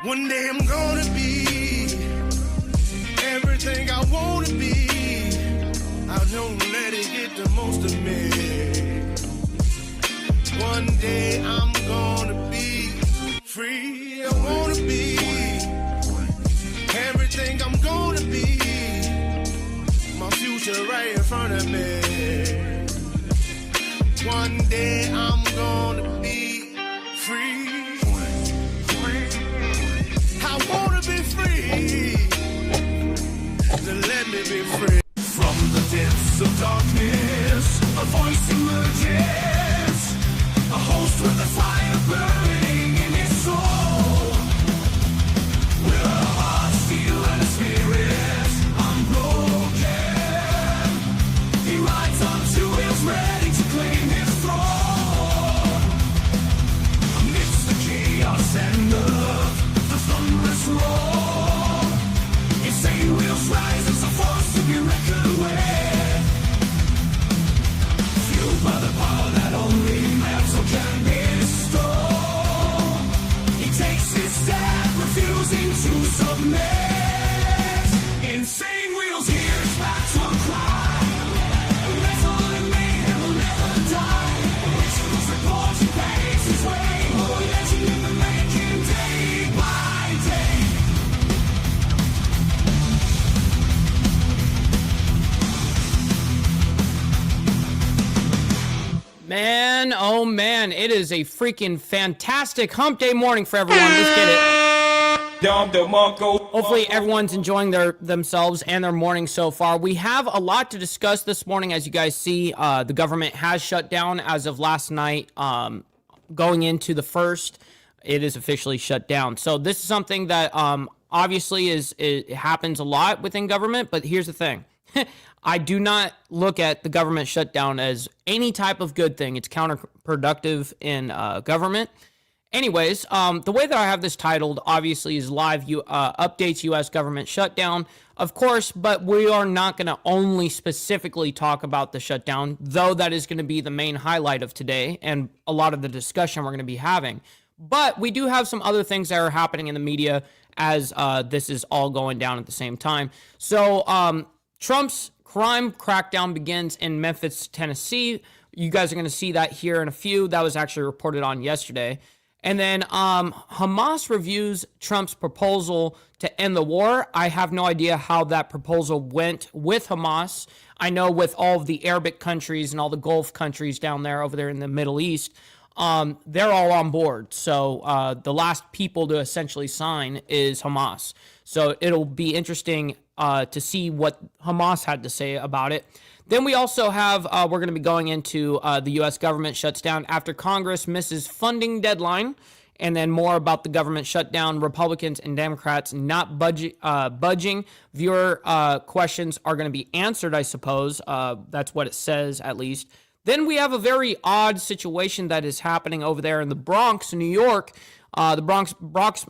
One day I'm gonna be everything I wanna be. I don't let it get the most of me. One day I'm gonna be free. I wanna be everything I'm gonna be. My future right in front of me. One day I'm gonna be free. I wanna be free. So let me be free. From the depths of darkness, a voice emerges. A host with a fire burning in his soul. With a heart steel and a spirit unbroken. He rides on two wheels ready to claim his throne. Amidst the chaos and the thunderous roar, insane wheels rise as a force to be reckoned with. Fueled by the power that only metal can bestow. He takes his stand, refusing to submit. Insane wheels hears back to a cry. Metal and mayhem will never die. Rituals report he paves his way. Oh, legend in the making, day by day. Man, oh man, it is a freaking fantastic hump day morning for everyone. Let's get it. Hopefully everyone's enjoying themselves and their morning so far. We have a lot to discuss this morning. As you guys see, the government has shut down as of last night. Going into the 1st, it is officially shut down. So this is something that obviously it happens a lot within government, but here's the thing. I do not look at the government shutdown as any type of good thing. It's counterproductive in government. Anyways, the way that I have this titled, obviously, is live updates U.S. government shutdown, of course, but we are not going to only specifically talk about the shutdown, though that is going to be the main highlight of today and a lot of the discussion we're going to be having. But we do have some other things that are happening in the media as this is all going down at the same time. So, Trump's crime crackdown begins in Memphis, Tennessee. You guys are going to see that here in a few. That was actually reported on yesterday. And then Hamas reviews Trump's proposal to end the war. I have no idea how that proposal went with Hamas. I know with all of the Arabic countries and all the Gulf countries down there over there in the Middle East, they're all on board. So the last people to essentially sign is Hamas. So it'll be interesting to see what Hamas had to say about it. Then we also have, we're going to be going into the U.S. government shuts down after Congress misses funding deadline, and then more about the government shutdown, Republicans and Democrats not budging. Viewer questions are going to be answered, I suppose. That's what it says, at least. Then we have a very odd situation that is happening over there in the Bronx, New York. The Bronx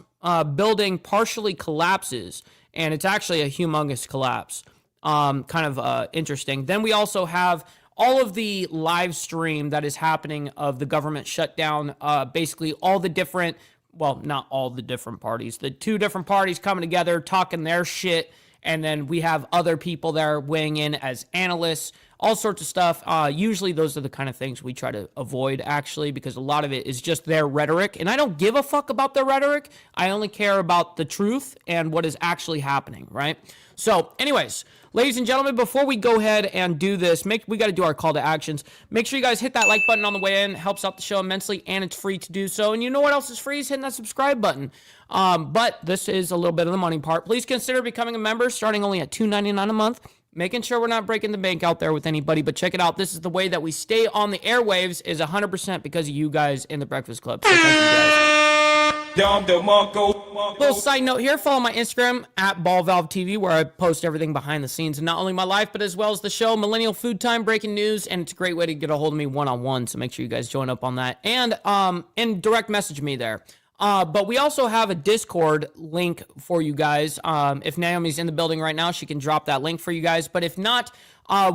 building partially collapses, and it's actually a humongous collapse. Kind of interesting. Then we also have all of the live stream that is happening of the government shutdown. Basically all the different, well, not all the different parties, the two different parties coming together, talking their shit. And then we have other people there weighing in as analysts, all sorts of stuff. Usually those are the kind of things we try to avoid, actually, because a lot of it is just their rhetoric. And I don't give a fuck about their rhetoric. I only care about the truth and what is actually happening, right? So anyways, ladies and gentlemen, before we go ahead and do this, we got to do our call to actions. Make sure you guys hit that like button on the way in. It helps out the show immensely, and it's free to do so. And you know what else is free? Is hitting that subscribe button. But this is a little bit of the money part. Please consider becoming a member, starting only at $2.99 a month. Making sure we're not breaking the bank out there with anybody. But check it out. This is the way that we stay on the airwaves, is 100% because of you guys in the Breakfast Club. So thank you guys. Little side note here, follow my Instagram at BallValveTV, where I post everything behind the scenes, and not only my life, but as well as the show, Millennial Food Time, breaking news, and it's a great way to get a hold of me one-on-one, so make sure you guys join up on that, and direct message me there. But we also have a Discord link for you guys. If Naomi's in the building right now, she can drop that link for you guys, but if not,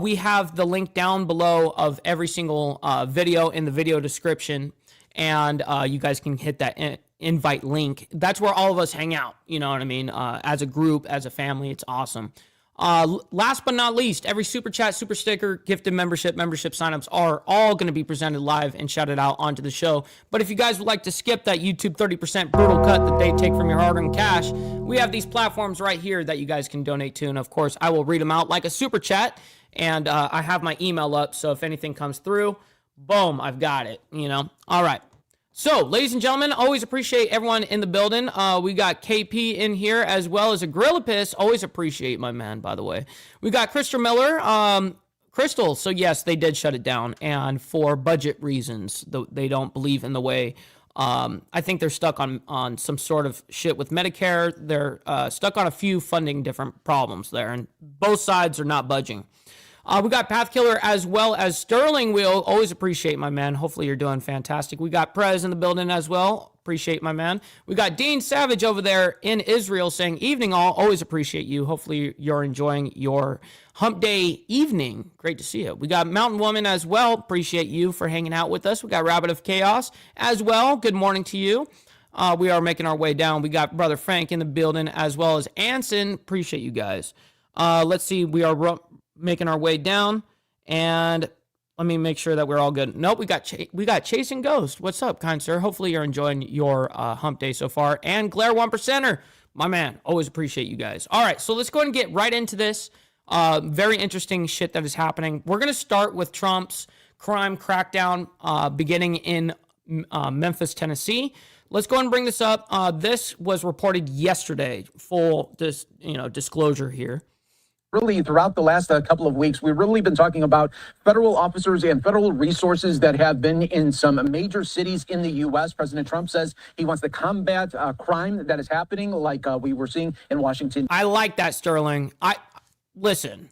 we have the link down below of every single video in the video description. And you guys can hit that invite link. That's where all of us hang out. You know what I mean? As a group, as a family, it's awesome. Last but not least, every super chat, super sticker, gifted membership signups are all going to be presented live and shouted out onto the show. But if you guys would like to skip that YouTube 30% brutal cut that they take from your hard-earned cash, we have these platforms right here that you guys can donate to. And of course, I will read them out like a super chat. And I have my email up, so if anything comes through, boom, I've got it, you know. All right. So, ladies and gentlemen, always appreciate everyone in the building. We got KP in here as well as a Gorilla Piss. Always appreciate my man, by the way. We got Crystal Miller. Crystal, so yes, they did shut it down. And for budget reasons, they don't believe in the way. I think they're stuck on some sort of shit with Medicare. They're stuck on a few funding different problems there. And both sides are not budging. We got Pathkiller as well as Sterling Wheel. Always appreciate my man. Hopefully you're doing fantastic. We got Prez in the building as well. Appreciate my man. We got Dean Savage over there in Israel saying, evening all. Always appreciate you. Hopefully you're enjoying your hump day evening. Great to see you. We got Mountain Woman as well. Appreciate you for hanging out with us. We got Rabbit of Chaos as well. Good morning to you. We are making our way down. We got Brother Frank in the building as well as Anson. Appreciate you guys. Let's see. We are making our way down, and let me make sure that we're all good. Nope, we got Chasing Ghost. What's up, kind sir? Hopefully you're enjoying your hump day so far. And Glare 1%er, my man. Always appreciate you guys. All right, so let's go ahead and get right into this. Very interesting shit that is happening. We're going to start with Trump's crime crackdown beginning in Memphis, Tennessee. Let's go ahead and bring this up. This was reported yesterday. Full disclosure here. Really, throughout the last couple of weeks, we've really been talking about federal officers and federal resources that have been in some major cities in the U.S. President Trump says he wants to combat crime that is happening like we were seeing in Washington. I like that, Sterling. Listen,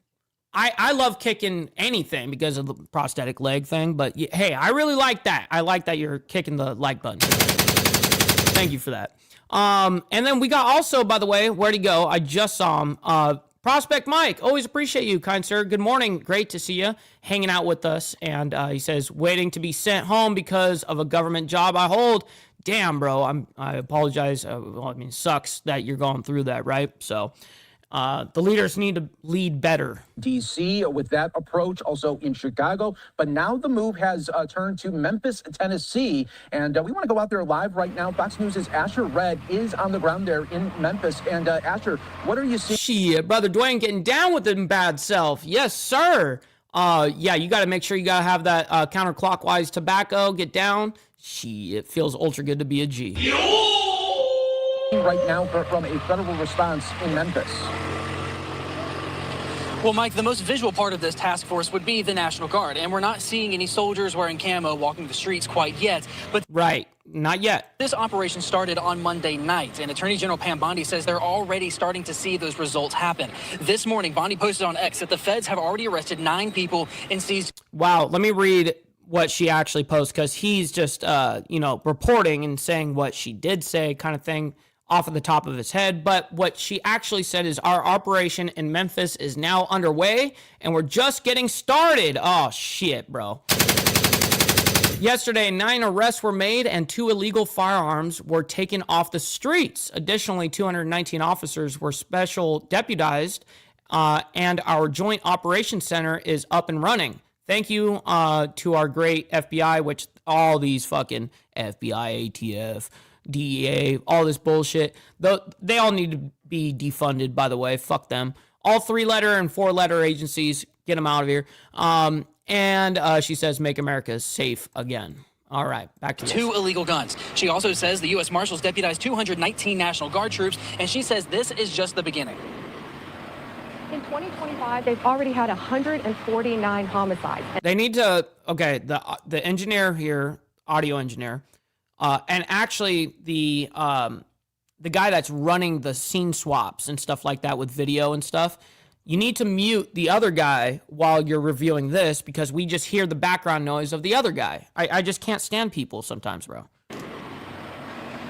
I love kicking anything because of the prosthetic leg thing, but hey, I really like that. I like that you're kicking the like button. Thank you for that. And then we got also, by the way, where'd he go? I just saw him. Prospect Mike, always appreciate you, kind sir. Good morning. Great to see you hanging out with us. And he says, waiting to be sent home because of a government job I hold. Damn, bro. I apologize. It sucks that you're going through that, right? So the leaders need to lead better. D.C. with that approach, also in Chicago. But now the move has turned to Memphis, Tennessee. And we want to go out there live right now. Fox News' Asher Red is on the ground there in Memphis. And Asher, what are you seeing? Shit, Brother Dwayne getting down with him bad self. Yes, sir. Yeah, you got to make sure you got to have that counterclockwise tobacco. Get down. Shit, it feels ultra good to be a G. Right now from a federal response in Memphis. Well, Mike, the most visual part of this task force would be the National Guard, and we're not seeing any soldiers wearing camo walking the streets quite yet. But right, not yet. This operation started on Monday night, and Attorney General Pam Bondi says they're already starting to see those results happen. This morning, Bondi posted on X that the feds have already arrested 9 people and seized. Wow, let me read what she actually posted, because he's just, reporting and saying what she did say kind of thing off of the top of his head. But what she actually said is our operation in Memphis is now underway and we're just getting started. Oh, shit, bro. Yesterday, 9 arrests were made and 2 illegal firearms were taken off the streets. Additionally, 219 officers were special deputized, and our Joint Operations Center is up and running. Thank you to our great FBI, which all these fucking FBI, ATF, DEA, all this bullshit, they all need to be defunded, by the way. Fuck them. All 3-letter and 4-letter agencies, get them out of here. And she says, make America safe again. All right, back to 2 illegal guns. She also says the U.S. Marshals deputized 219 National Guard troops, and she says this is just the beginning. In 2025, they've already had 149 homicides. They need to, okay, the engineer here, audio engineer, and actually the guy that's running the scene swaps and stuff like that with video and stuff, you need to mute the other guy while you're reviewing this, because we just hear the background noise of the other guy. I just can't stand people sometimes, bro.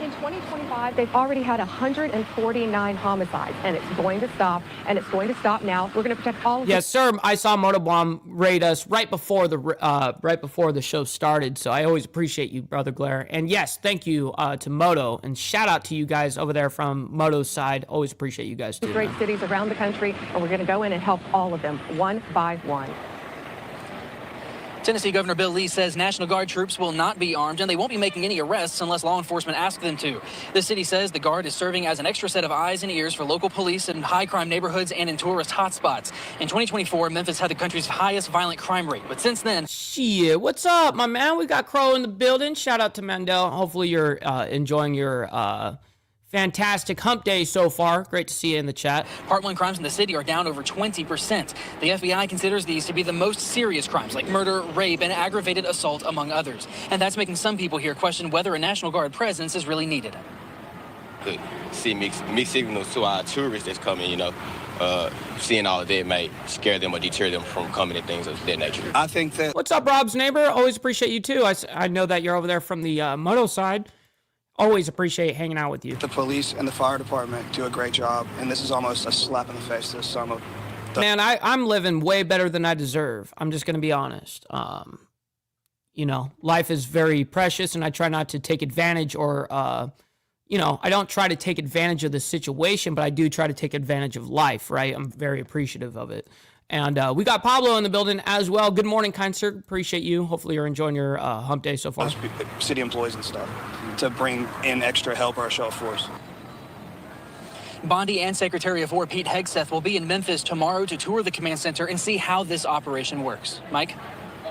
In 2025, they've already had 149 homicides, and it's going to stop, and it's going to stop now. We're going to protect all of Yes, sir. I saw Motobomb raid us right before the show started, so I always appreciate you, Brother Glare. And yes, thank you to Moto, and shout out to you guys over there from Moto's side. Always appreciate you guys too. great cities around the country, and we're going to go in and help all of them, one by one. Tennessee Governor Bill Lee says National Guard troops will not be armed and they won't be making any arrests unless law enforcement asks them to. The city says the Guard is serving as an extra set of eyes and ears for local police in high crime neighborhoods and in tourist hotspots. In 2024, Memphis had the country's highest violent crime rate, but since then... Shit, what's up, my man? We got Crow in the building. Shout out to Mandel. Hopefully you're enjoying your fantastic hump day so far. Great to see you in the chat. Part 1 crimes in the city are down over 20%. The FBI considers these to be the most serious crimes, like murder, rape, and aggravated assault, among others. And that's making some people here question whether a National Guard presence is really needed. Could see mixed signals to our tourists that's coming, seeing all of that might scare them or deter them from coming and things of that nature. I think that... What's up, Rob's neighbor? Always appreciate you too. I know that you're over there from the Moto side. Always appreciate hanging out with you. The police and the fire department do a great job, and this is almost a slap in the face to some of the... Man, I'm living way better than I deserve. I'm just going to be honest. Life is very precious, and I try not to take advantage or, I don't try to take advantage of the situation, but I do try to take advantage of life, right? I'm very appreciative of it. And we got Pablo in the building as well. Good morning, kind sir. Appreciate you. Hopefully you're enjoying your hump day so far. City employees and stuff to bring in extra help or a show of force. Bondi and Secretary of War Pete Hegseth will be in Memphis tomorrow to tour the command center and see how this operation works. Mike?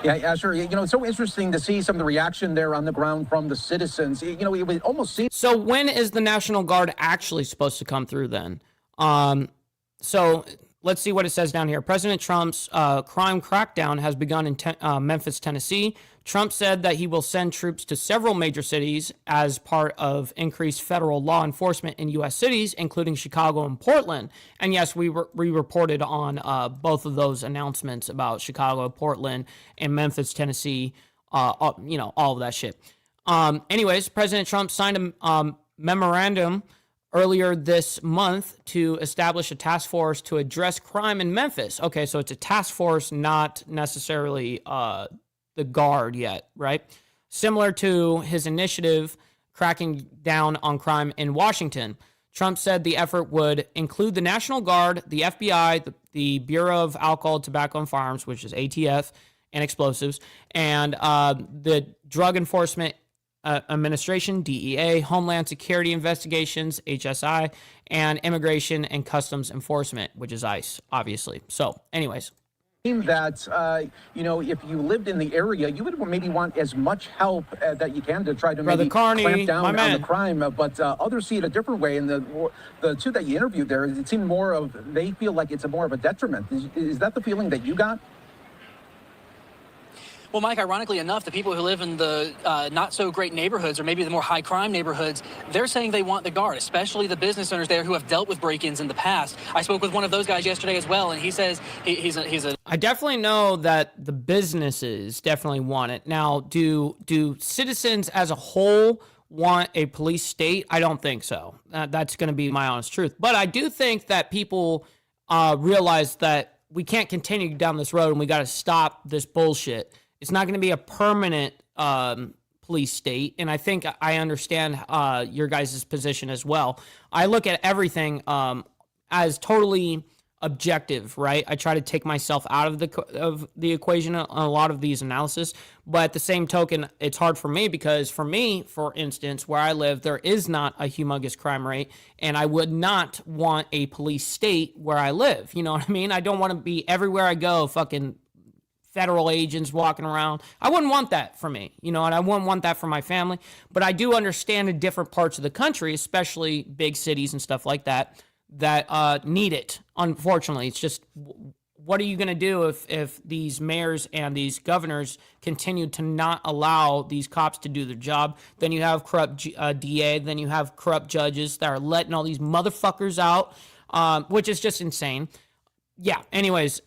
Yeah, sure. It's so interesting to see some of the reaction there on the ground from the citizens. It would almost seem... So when is the National Guard actually supposed to come through then? So let's see what it says down here. President Trump's crime crackdown has begun in Memphis, Tennessee. Trump said that he will send troops to several major cities as part of increased federal law enforcement in U.S. cities, including Chicago and Portland. And yes, we reported on both of those announcements about Chicago, Portland, and Memphis, Tennessee, all of that shit. Anyways, President Trump signed a memorandum earlier this month to establish a task force to address crime in Memphis. Okay, so it's a task force, not necessarily the Guard yet, right? Similar to his initiative cracking down on crime in Washington. Trump said the effort would include the National Guard, the FBI, the Bureau of Alcohol, Tobacco, and Firearms, which is ATF, and explosives, and the Drug Enforcement Administration, DEA, Homeland Security Investigations, HSI, and Immigration and Customs Enforcement, which is ICE, obviously. So, anyways. That, if you lived in the area, you would maybe want as much help that you can to try to maybe clamp down on the crime. But others see it a different way. And the two that you interviewed there, it seemed they feel like it's more of a detriment. Is that the feeling that you got? Well, Mike, ironically enough, the people who live in the not-so-great neighborhoods or maybe the more high-crime neighborhoods, they're saying they want the Guard, especially the business owners there who have dealt with break-ins in the past. I spoke with one of those guys yesterday as well, and he says he's a... I definitely know that the businesses definitely want it. Now, do citizens as a whole want a police state? I don't think so. That's going to be my honest truth. But I do think that people realize that we can't continue down this road and we got to stop this bullshit. It's not going to be a permanent police state, and I think I understand your guys' position as well. I look at everything as totally objective, right? I try to take myself out of the equation on a lot of these analysis, but at the same token, it's hard for me because for me, for instance, where I live, there is not a humongous crime rate, and I would not want a police state where I live. You know what I mean? I don't want to be everywhere I go fucking federal agents walking around. I wouldn't want that for me, and I wouldn't want that for my family. But I do understand in different parts of the country, especially big cities and stuff like that need it. Unfortunately, it's just, what are you going to do if these mayors and these governors continue to not allow these cops to do their job? Then you have corrupt DA, then you have corrupt judges that are letting all these motherfuckers out, which is just insane. Yeah, anyways,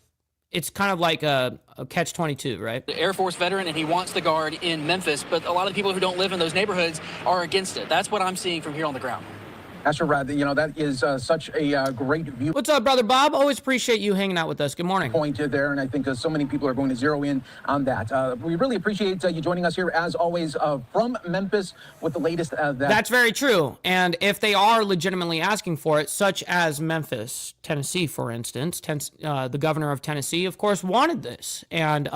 it's kind of like a catch-22, right? The Air Force veteran, and he wants the Guard in Memphis, but a lot of the people who don't live in those neighborhoods are against it. That's what I'm seeing from here on the ground. Pastor Rod, that is such a great view. What's up, brother Bob? Always appreciate you hanging out with us. Good morning. Point there, and I think so many people are going to zero in on that. We really appreciate you joining us here, as always, from Memphis with the latest. That's very true. And if they are legitimately asking for it, such as Memphis, Tennessee, for instance, the governor of Tennessee, of course, wanted this. And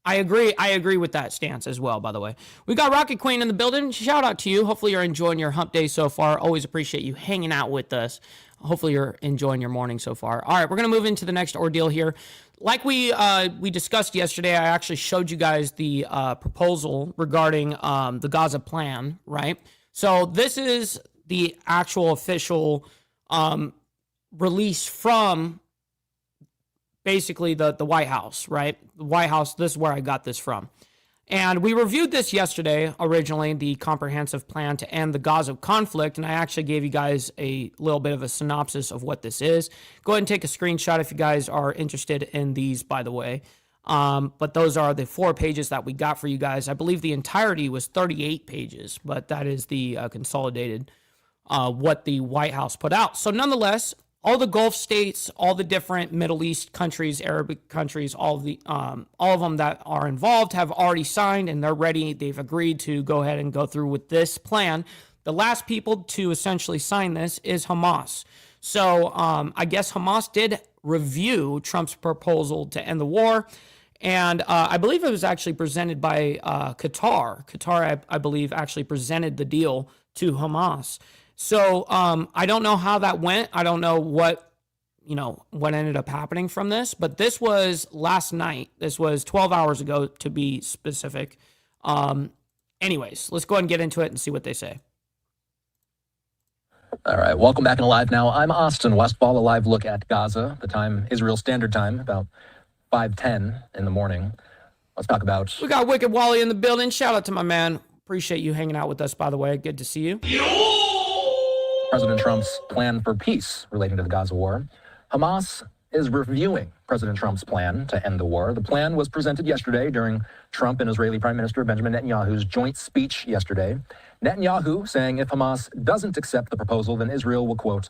I agree with that stance as well, by the way. We got Rocket Queen in the building. Shout out to you. Hopefully you're enjoying your hump day so far. Always appreciate you hanging out with us. Hopefully you're enjoying your morning so far. All right, we're going to move into the next ordeal here. Like we discussed yesterday, I actually showed you guys the proposal regarding the Gaza plan, right? So this is the actual official release from basically the White House, right? The White House, this is where I got this from. And we reviewed this yesterday, originally, the comprehensive plan to end the Gaza conflict, and I actually gave you guys a little bit of a synopsis of what this is. Go ahead and take a screenshot if you guys are interested in these, by the way. But those are the 4 pages that we got for you guys. I believe the entirety was 38 pages, but that is the consolidated, what the White House put out. So nonetheless, all the Gulf states, all the different Middle East countries, Arabic countries, all of them that are involved have already signed, and they're ready. They've agreed to go ahead and go through with this plan. The last people to essentially sign this is Hamas. So I guess Hamas did review Trump's proposal to end the war, and I believe it was actually presented by Qatar. Qatar, I believe, actually presented the deal to Hamas. So I don't know how that went. I don't know what ended up happening from this, but this was last night. This was 12 hours ago, to be specific. Anyways, let's go ahead and get into it and see what they say. All right, welcome back and Alive Now. I'm Austin Westfall, a live look at Gaza. The time, Israel Standard Time, about 5:10 in the morning. Let's talk about... We got Wicked Wally in the building. Shout out to my man. Appreciate you hanging out with us, by the way. Good to see you. President Trump's plan for peace relating to the Gaza war. Hamas is reviewing President Trump's plan to end the war. The plan was presented yesterday during Trump and Israeli Prime Minister Benjamin Netanyahu's joint speech yesterday. Netanyahu saying if Hamas doesn't accept the proposal, then Israel will, quote,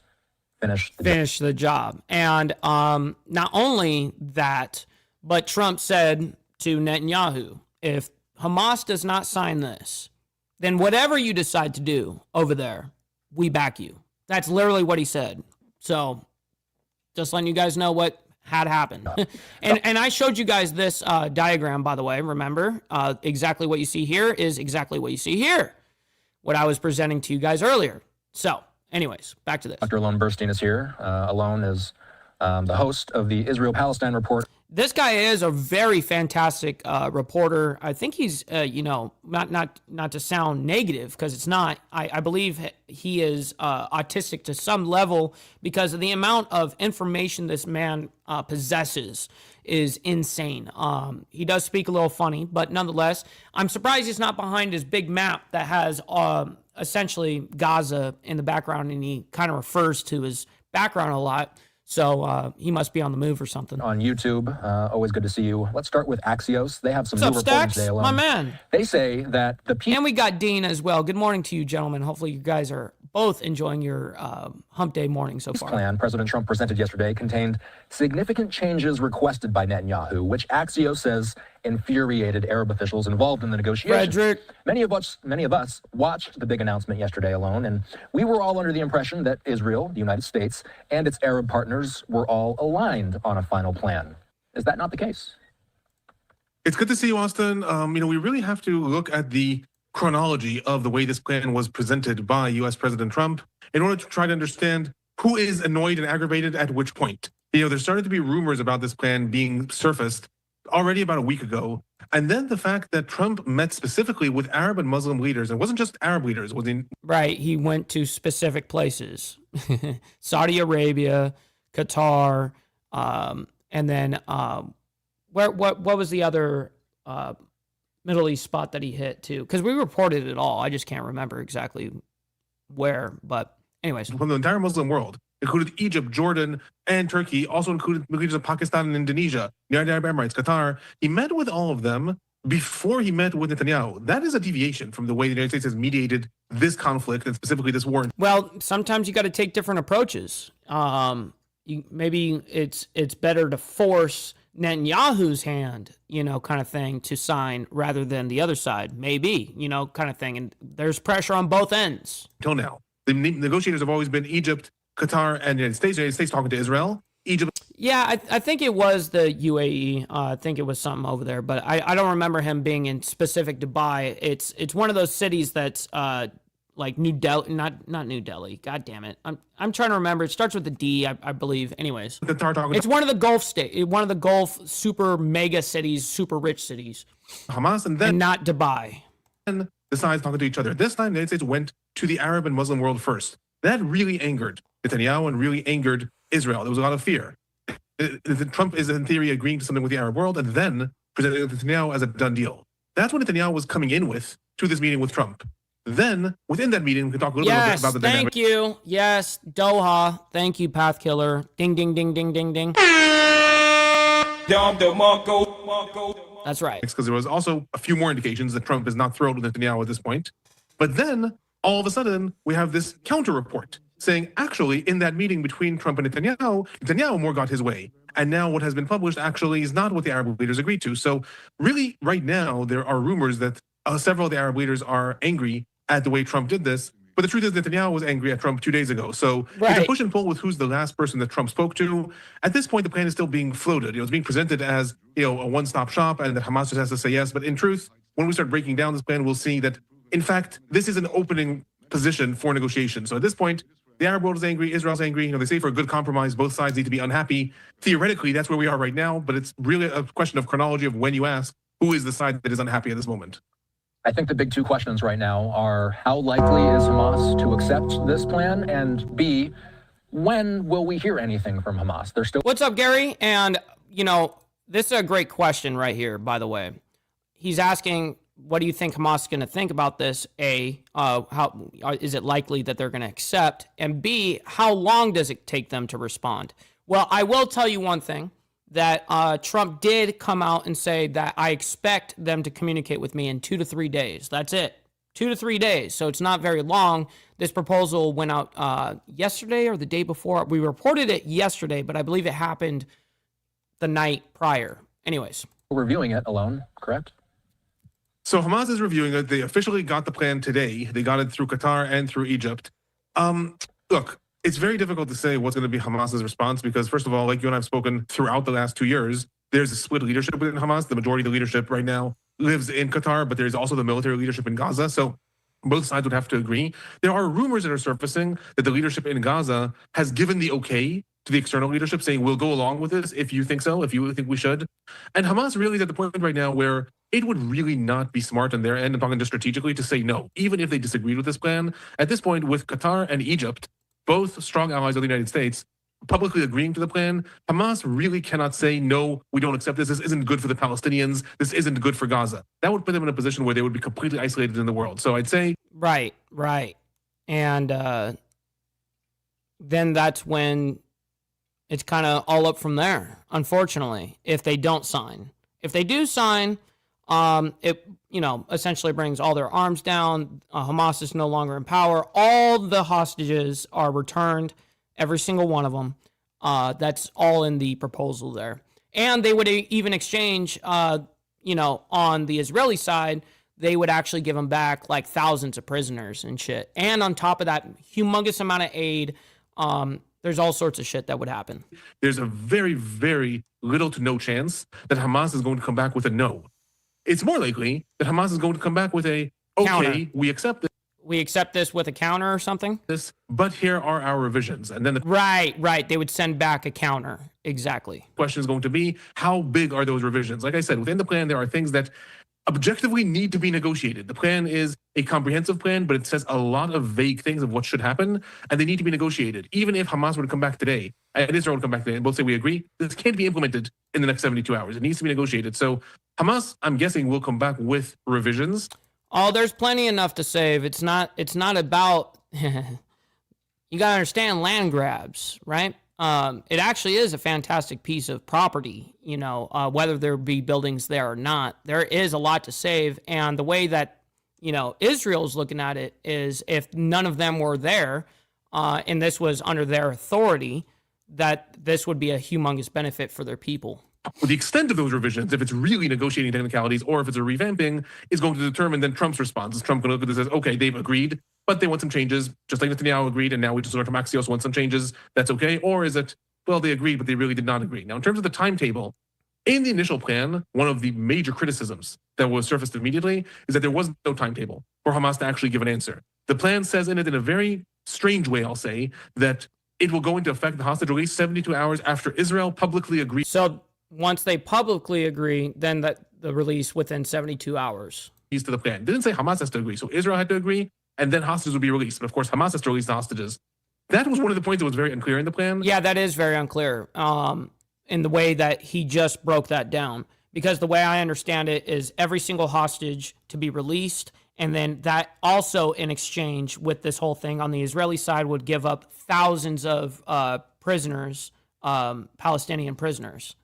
finish the job. And not only that, but Trump said to Netanyahu, if Hamas does not sign this, then whatever you decide to do over there, we back you. That's literally what he said. So just letting you guys know what had happened. and I showed you guys this diagram, by the way. Remember, exactly what you see here is exactly what you see here. What I was presenting to you guys earlier. So anyways, back to this. Dr. Alon Burstein is here. Alon is the host of the Israel-Palestine Report. This guy is a very fantastic reporter. I think he's, not to sound negative, because it's not. I believe he is autistic to some level, because of the amount of information this man possesses is insane. He does speak a little funny, but nonetheless, I'm surprised he's not behind his big map that has essentially Gaza in the background, and he kind of refers to his background a lot. So he must be on the move or something. On YouTube, always good to see you. Let's start with Axios. They have some new reporting Stacks? today. My man. They say that the people... And we got Dean as well. Good morning to you, gentlemen. Hopefully you guys are both enjoying your hump day morning so far. Plan President Trump presented yesterday contained significant changes requested by Netanyahu, which Axios says infuriated Arab officials involved in the negotiations. Frederick. Many of us watched the big announcement yesterday alone, and we were all under the impression that Israel, the United States, and its Arab partners were all aligned on a final plan. Is that not the case? It's good to see you, Austin. We really have to look at the chronology of the way this plan was presented by U.S. President Trump in order to try to understand who is annoyed and aggravated at which point. There started to be rumors about this plan being surfaced already about a week ago. And then the fact that Trump met specifically with Arab and Muslim leaders, and it wasn't just Arab leaders, Right, he went to specific places. Saudi Arabia, Qatar, and then what was the other Middle East spot that he hit too? Because we reported it all. I just can't remember exactly where. But anyways. From the entire Muslim world. included Egypt, Jordan, and Turkey, also included leaders of Pakistan and Indonesia, United Arab Emirates, Qatar. He met with all of them before he met with Netanyahu. That is a deviation from the way the United States has mediated this conflict and specifically this war. Well, sometimes you got to take different approaches. Maybe it's better to force Netanyahu's hand, kind of thing, to sign rather than the other side, maybe, kind of thing. And there's pressure on both ends. Until now, the negotiators have always been Egypt, Qatar, and the United States. The United States talking to Israel. Egypt. Yeah, I think it was the UAE. I think it was something over there, but I don't remember him being in specific Dubai. It's one of those cities that's like New Delhi, not New Delhi. God damn it, I'm trying to remember. It starts with a D, I believe. Anyways, it's one of the Gulf super mega cities, super rich cities. Hamas, and not Dubai. And the sides talking to each other. This time, the United States went to the Arab and Muslim world first. That really angered Netanyahu and really angered Israel. There was a lot of fear. Trump is in theory agreeing to something with the Arab world and then presenting Netanyahu as a done deal. That's what Netanyahu was coming in with to this meeting with Trump. Then within that meeting, we can talk a little bit about the dynamic. Thank you. Yes, Doha. Thank you, Path Killer. Ding, ding, ding, ding, ding, ding. That's right. Because there was also a few more indications that Trump is not thrilled with Netanyahu at this point. But then all of a sudden, we have this counter report saying, actually, in that meeting between Trump and Netanyahu more got his way. And now what has been published actually is not what the Arab leaders agreed to. So really, right now, there are rumors that several of the Arab leaders are angry at the way Trump did this. But the truth is Netanyahu was angry at Trump 2 days ago. So It's a push and pull with who's the last person that Trump spoke to. At this point, the plan is still being floated. It's being presented as a one-stop shop and that Hamas just has to say yes. But in truth, when we start breaking down this plan, we'll see that, in fact, this is an opening position for negotiation. So at this point, the Arab world is angry, Israel's angry. They say for a good compromise, both sides need to be unhappy. Theoretically, that's where we are right now, but it's really a question of chronology of when you ask, who is the side that is unhappy at this moment? I think the big two questions right now are how likely is Hamas to accept this plan? And B, when will we hear anything from Hamas? They're still. What's up, Gary? And, this is a great question right here, by the way. He's asking, what do you think Hamas is going to think about this? A, how is it likely that they're going to accept? And B, how long does it take them to respond? Well, I will tell you one thing, that Trump did come out and say that I expect them to communicate with me in 2 to 3 days. That's it. 2 to 3 days. So it's not very long. This proposal went out yesterday or the day before. We reported it yesterday, but I believe it happened the night prior. Anyways. Reviewing it alone, correct? So Hamas is reviewing it. They officially got the plan today. They got it through Qatar and through Egypt. Look, it's very difficult to say what's going to be Hamas's response because, first of all, like you and I have spoken throughout the last 2 years, there's a split leadership within Hamas. The majority of the leadership right now lives in Qatar, but there's also the military leadership in Gaza. So both sides would have to agree. There are rumors that are surfacing that the leadership in Gaza has given the okay to the external leadership, saying we'll go along with this if you think so, if you think we should. And Hamas really is at the point right now where it would really not be smart on their end, I'm talking just strategically, to say no, even if they disagreed with this plan. At this point, with Qatar and Egypt, both strong allies of the United States, publicly agreeing to the plan, Hamas really cannot say, no, we don't accept this. This isn't good for the Palestinians. This isn't good for Gaza. That would put them in a position where they would be completely isolated in the world. So I'd say... Right. And then that's when it's kind of all up from there, unfortunately, if they don't sign. If they do sign, it essentially brings all their arms down. Hamas is no longer in power. All the hostages are returned, every single one of them. That's all in the proposal there. And they would even exchange, on the Israeli side, they would actually give them back like thousands of prisoners and shit. And on top of that, humongous amount of aid. There's all sorts of shit that would happen. There's a very, very little to no chance that Hamas is going to come back with a no. It's more likely that Hamas is going to come back with a, okay, counter. We accept this. We accept this with a counter or something? But here are our revisions. And then Right. They would send back a counter. Exactly. The question is going to be, how big are those revisions? Like I said, within the plan, there are things that objectively need to be negotiated. The plan is a comprehensive plan, but it says a lot of vague things of what should happen, and they need to be negotiated. Even if Hamas were to come back today, and Israel would come back today, and both say we agree, this can't be implemented in the next 72 hours. It needs to be negotiated. So Hamas, I'm guessing, will come back with revisions. Oh, there's plenty enough to save. It's not about you got to understand land grabs, right? It actually is a fantastic piece of property, whether there be buildings there or not. There is a lot to save. And the way that, Israel's looking at it is if none of them were there and this was under their authority, that this would be a humongous benefit for their people. The extent of those revisions, if it's really negotiating technicalities or if it's a revamping, is going to determine then Trump's response. Is Trump going to look at this as, okay, they've agreed, but they want some changes, just like Netanyahu agreed, and now we just learned from Axios want some changes, that's okay? Or is it, well, they agreed, but they really did not agree? Now, in terms of the timetable, in the initial plan, one of the major criticisms that was surfaced immediately is that there was no timetable for Hamas to actually give an answer. The plan says in it, in a very strange way, I'll say, that it will go into effect, the hostage release, 72 hours after Israel publicly agrees. So once they publicly agree, then the release within 72 hours. To the plan. Didn't say Hamas has to agree. So Israel had to agree, and then hostages would be released. But of course, Hamas has to release the hostages. That was one of the points that was very unclear in the plan. Yeah, that is very unclear in the way that he just broke that down. Because the way I understand it is every single hostage to be released, and then that also in exchange with this whole thing on the Israeli side would give up thousands of prisoners, Palestinian prisoners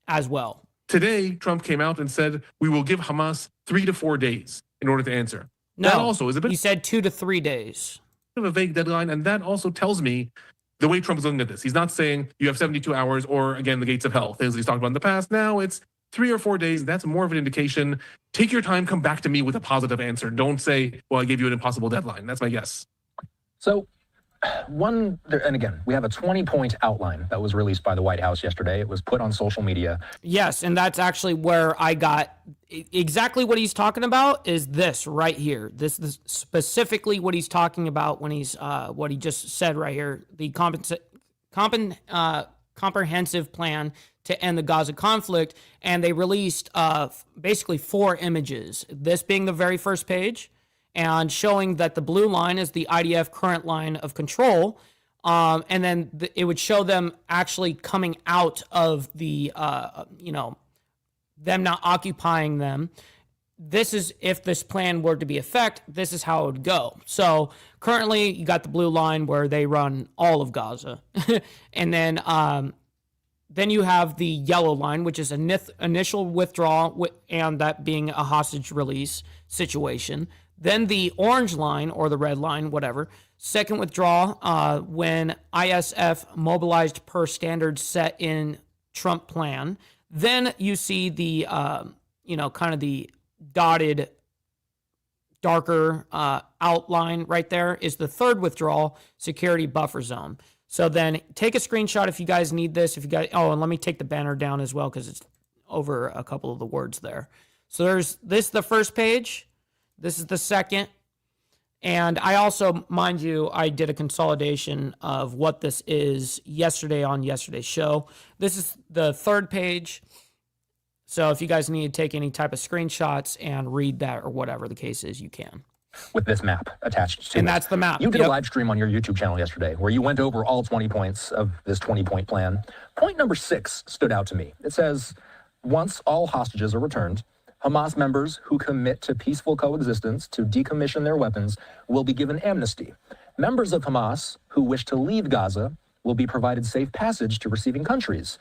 as well. Today, Trump came out and said, we will give Hamas 3 to 4 days in order to answer. No, that also is a bit. He said 2 to 3 days. Of a vague deadline, and that also tells me the way Trump is looking at this. He's not saying you have 72 hours or, again, the gates of hell, things he's talked about in the past. Now it's 3 or 4 days. That's more of an indication. Take your time, come back to me with a positive answer. Don't say, well, I gave you an impossible deadline. That's my guess. So and again, we have a 20-point outline that was released by the White House yesterday. It was put on social media. Yes, and that's actually where I got exactly what he's talking about is this right here. This is specifically what he's talking about when he's what he just said right here, the comprehensive plan to end the Gaza conflict. And they released basically 4 images, this being the very first page, and showing that the blue line is the IDF current line of control. And then it would show them actually coming out of the, them not occupying them. This is, if this plan were to be effect, this is how it would go. So currently you got the blue line where they run all of Gaza. And then you have the yellow line, which is initial withdrawal and that being a hostage release situation. Then the orange line or the red line, whatever, second withdrawal when ISF mobilized per standards set in Trump plan. Then you see the, kind of the dotted darker outline right there is the third withdrawal, security buffer zone. So then take a screenshot if you guys need this. If you guys, and let me take the banner down as well because it's over a couple of the words there. So there's this, the first page. This is the second. And I also, mind you, I did a consolidation of what this is yesterday on yesterday's show. This is the third page. So if you guys need to take any type of screenshots and read that or whatever the case is, you can. With this map attached to it. And that's the map. You did a live stream on your YouTube channel yesterday where you went over all 20 points of this 20-point plan. Point number 6 stood out to me. It says, once all hostages are returned, Hamas members who commit to peaceful coexistence to decommission their weapons will be given amnesty. Members of Hamas who wish to leave Gaza will be provided safe passage to receiving countries.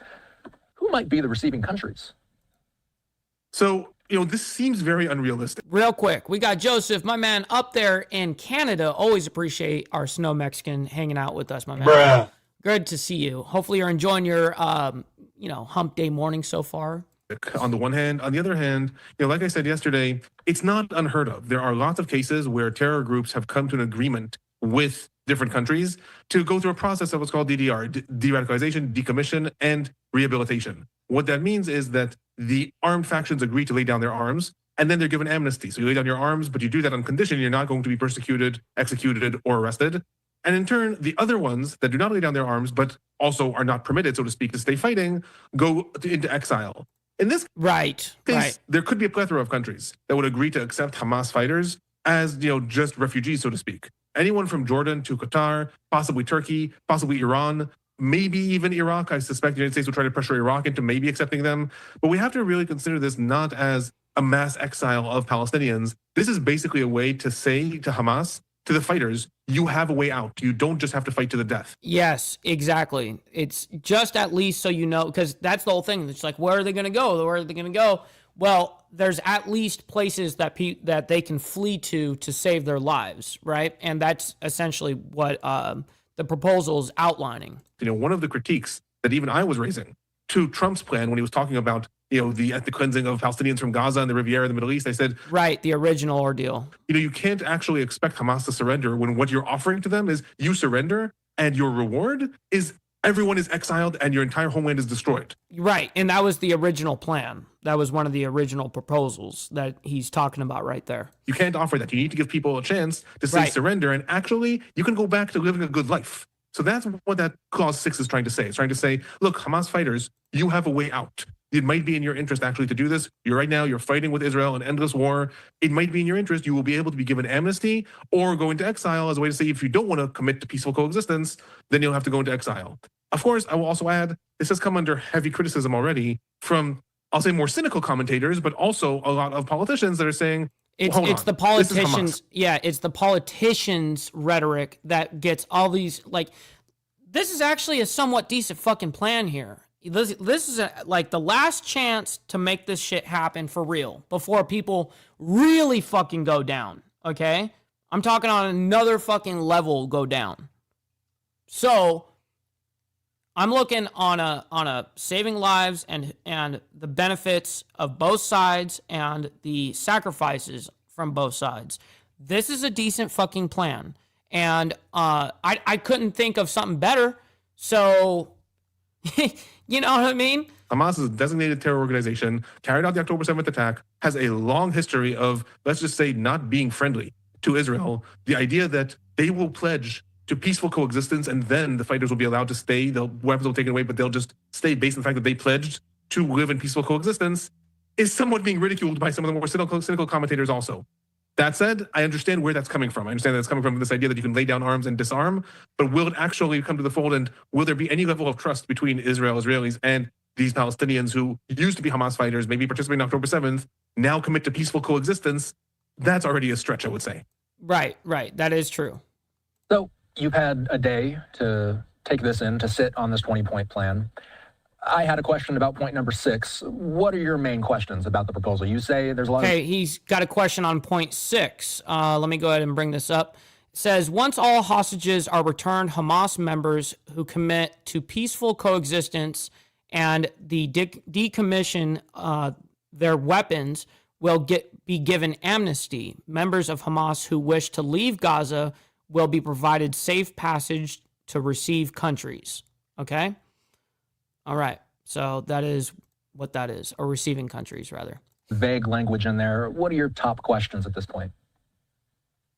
Who might be the receiving countries? So, this seems very unrealistic. Real quick, we got Joseph, my man, up there in Canada. Always appreciate our snow Mexican hanging out with us, my man. Bruh. Good to see you. Hopefully you're enjoying your, hump day morning so far. On the one hand. On the other hand, like I said yesterday, it's not unheard of. There are lots of cases where terror groups have come to an agreement with different countries to go through a process of what's called DDR, de-radicalization, decommission, and rehabilitation. What that means is that the armed factions agree to lay down their arms, and then they're given amnesty. So you lay down your arms, but you do that on condition you're not going to be persecuted, executed, or arrested. And in turn, the other ones that do not lay down their arms, but also are not permitted, so to speak, to stay fighting, go into exile. In this case, there could be a plethora of countries that would agree to accept Hamas fighters as, just refugees, so to speak. Anyone from Jordan to Qatar, possibly Turkey, possibly Iran, maybe even Iraq. I suspect the United States will try to pressure Iraq into maybe accepting them. But we have to really consider this not as a mass exile of Palestinians. This is basically a way to say to Hamas, to the fighters, you have a way out. You don't just have to fight to the death. Yes, exactly. It's just at least so you know, because that's the whole thing. It's like, where are they going to go? Where are they going to go? Well, there's at least places that that they can flee to save their lives, right? And that's essentially what the proposal is outlining. You know, one of the critiques that even I was raising to Trump's plan when he was talking about, you know, the ethnic cleansing of Palestinians from Gaza and the Riviera, the Middle East, I said, right, the original ordeal. You know, you can't actually expect Hamas to surrender when what you're offering to them is you surrender and your reward is everyone is exiled and your entire homeland is destroyed. Right, and that was the original plan. That was one of the original proposals that he's talking about right there. You can't offer that. You need to give people a chance to say surrender, and actually you can go back to living a good life. So that's what that clause 6 is trying to say. It's trying to say, look, Hamas fighters, you have a way out. It might be in your interest actually to do this. You're fighting with Israel, an endless war. It might be in your interest. You will be able to be given amnesty or go into exile as a way to say, if you don't want to commit to peaceful coexistence, then you'll have to go into exile. Of course, I will also add, this has come under heavy criticism already from, I'll say, more cynical commentators, but also a lot of politicians that are saying, it's the politicians. Yeah, it's the politicians' rhetoric that gets all these, like, this is actually a somewhat decent fucking plan here. This is like the last chance to make this shit happen for real before people really fucking go down. Okay? I'm talking on another fucking level go down. So I'm looking on a saving lives and the benefits of both sides and the sacrifices from both sides. This is a decent fucking plan. And I couldn't think of something better. So you know what I mean? Hamas is a designated terror organization, carried out the October 7th attack, has a long history of, let's just say, not being friendly to Israel. The idea that they will pledge to peaceful coexistence and then the fighters will be allowed to stay, weapons will be taken away, but they'll just stay based on the fact that they pledged to live in peaceful coexistence is somewhat being ridiculed by some of the more cynical commentators also. That said, I understand where that's coming from. I understand that it's coming from this idea that you can lay down arms and disarm, but will it actually come to the fold, and will there be any level of trust between Israelis, and these Palestinians who used to be Hamas fighters, maybe participating on October 7th, now commit to peaceful coexistence? That's already a stretch, I would say. Right. That is true. So you've had a day to take this in, to sit on this 20-point plan. I had a question about point number 6. What are your main questions about the proposal? You say there's a lot Okay, he's got a question on point 6. Let me go ahead and bring this up. It says, once all hostages are returned, Hamas members who commit to peaceful coexistence and the decommission their weapons will be given amnesty. Members of Hamas who wish to leave Gaza will be provided safe passage to receive countries. Okay? All right. So that is what that is, or receiving countries, rather. Vague language in there. What are your top questions at this point?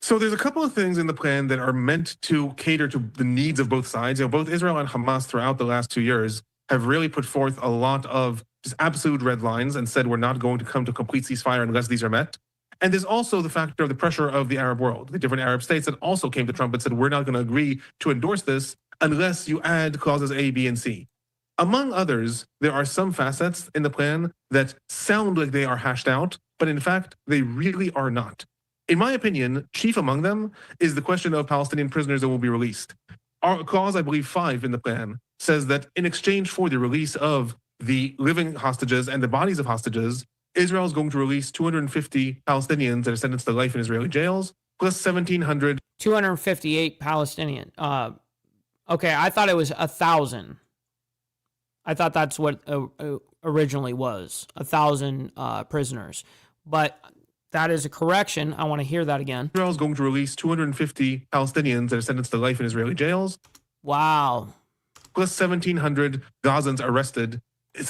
So there's a couple of things in the plan that are meant to cater to the needs of both sides. You know, both Israel and Hamas throughout the last 2 years have really put forth a lot of just absolute red lines and said we're not going to come to a complete ceasefire unless these are met. And there's also the factor of the pressure of the Arab world, the different Arab states that also came to Trump and said we're not going to agree to endorse this unless you add clauses A, B, and C. Among others, there are some facets in the plan that sound like they are hashed out, but in fact, they really are not. In my opinion, chief among them is the question of Palestinian prisoners that will be released. Our clause, I believe 5 in the plan, says that in exchange for the release of the living hostages and the bodies of hostages, Israel is going to release 250 Palestinians that are sentenced to life in Israeli jails, plus 1,700. 258 Palestinian. Okay, I thought it was 1,000. I thought that's what originally was, 1,000 prisoners. But that is a correction. I want to hear that again. Israel is going to release 250 Palestinians that are sentenced to life in Israeli jails. Wow. Plus 1,700 Gazans arrested.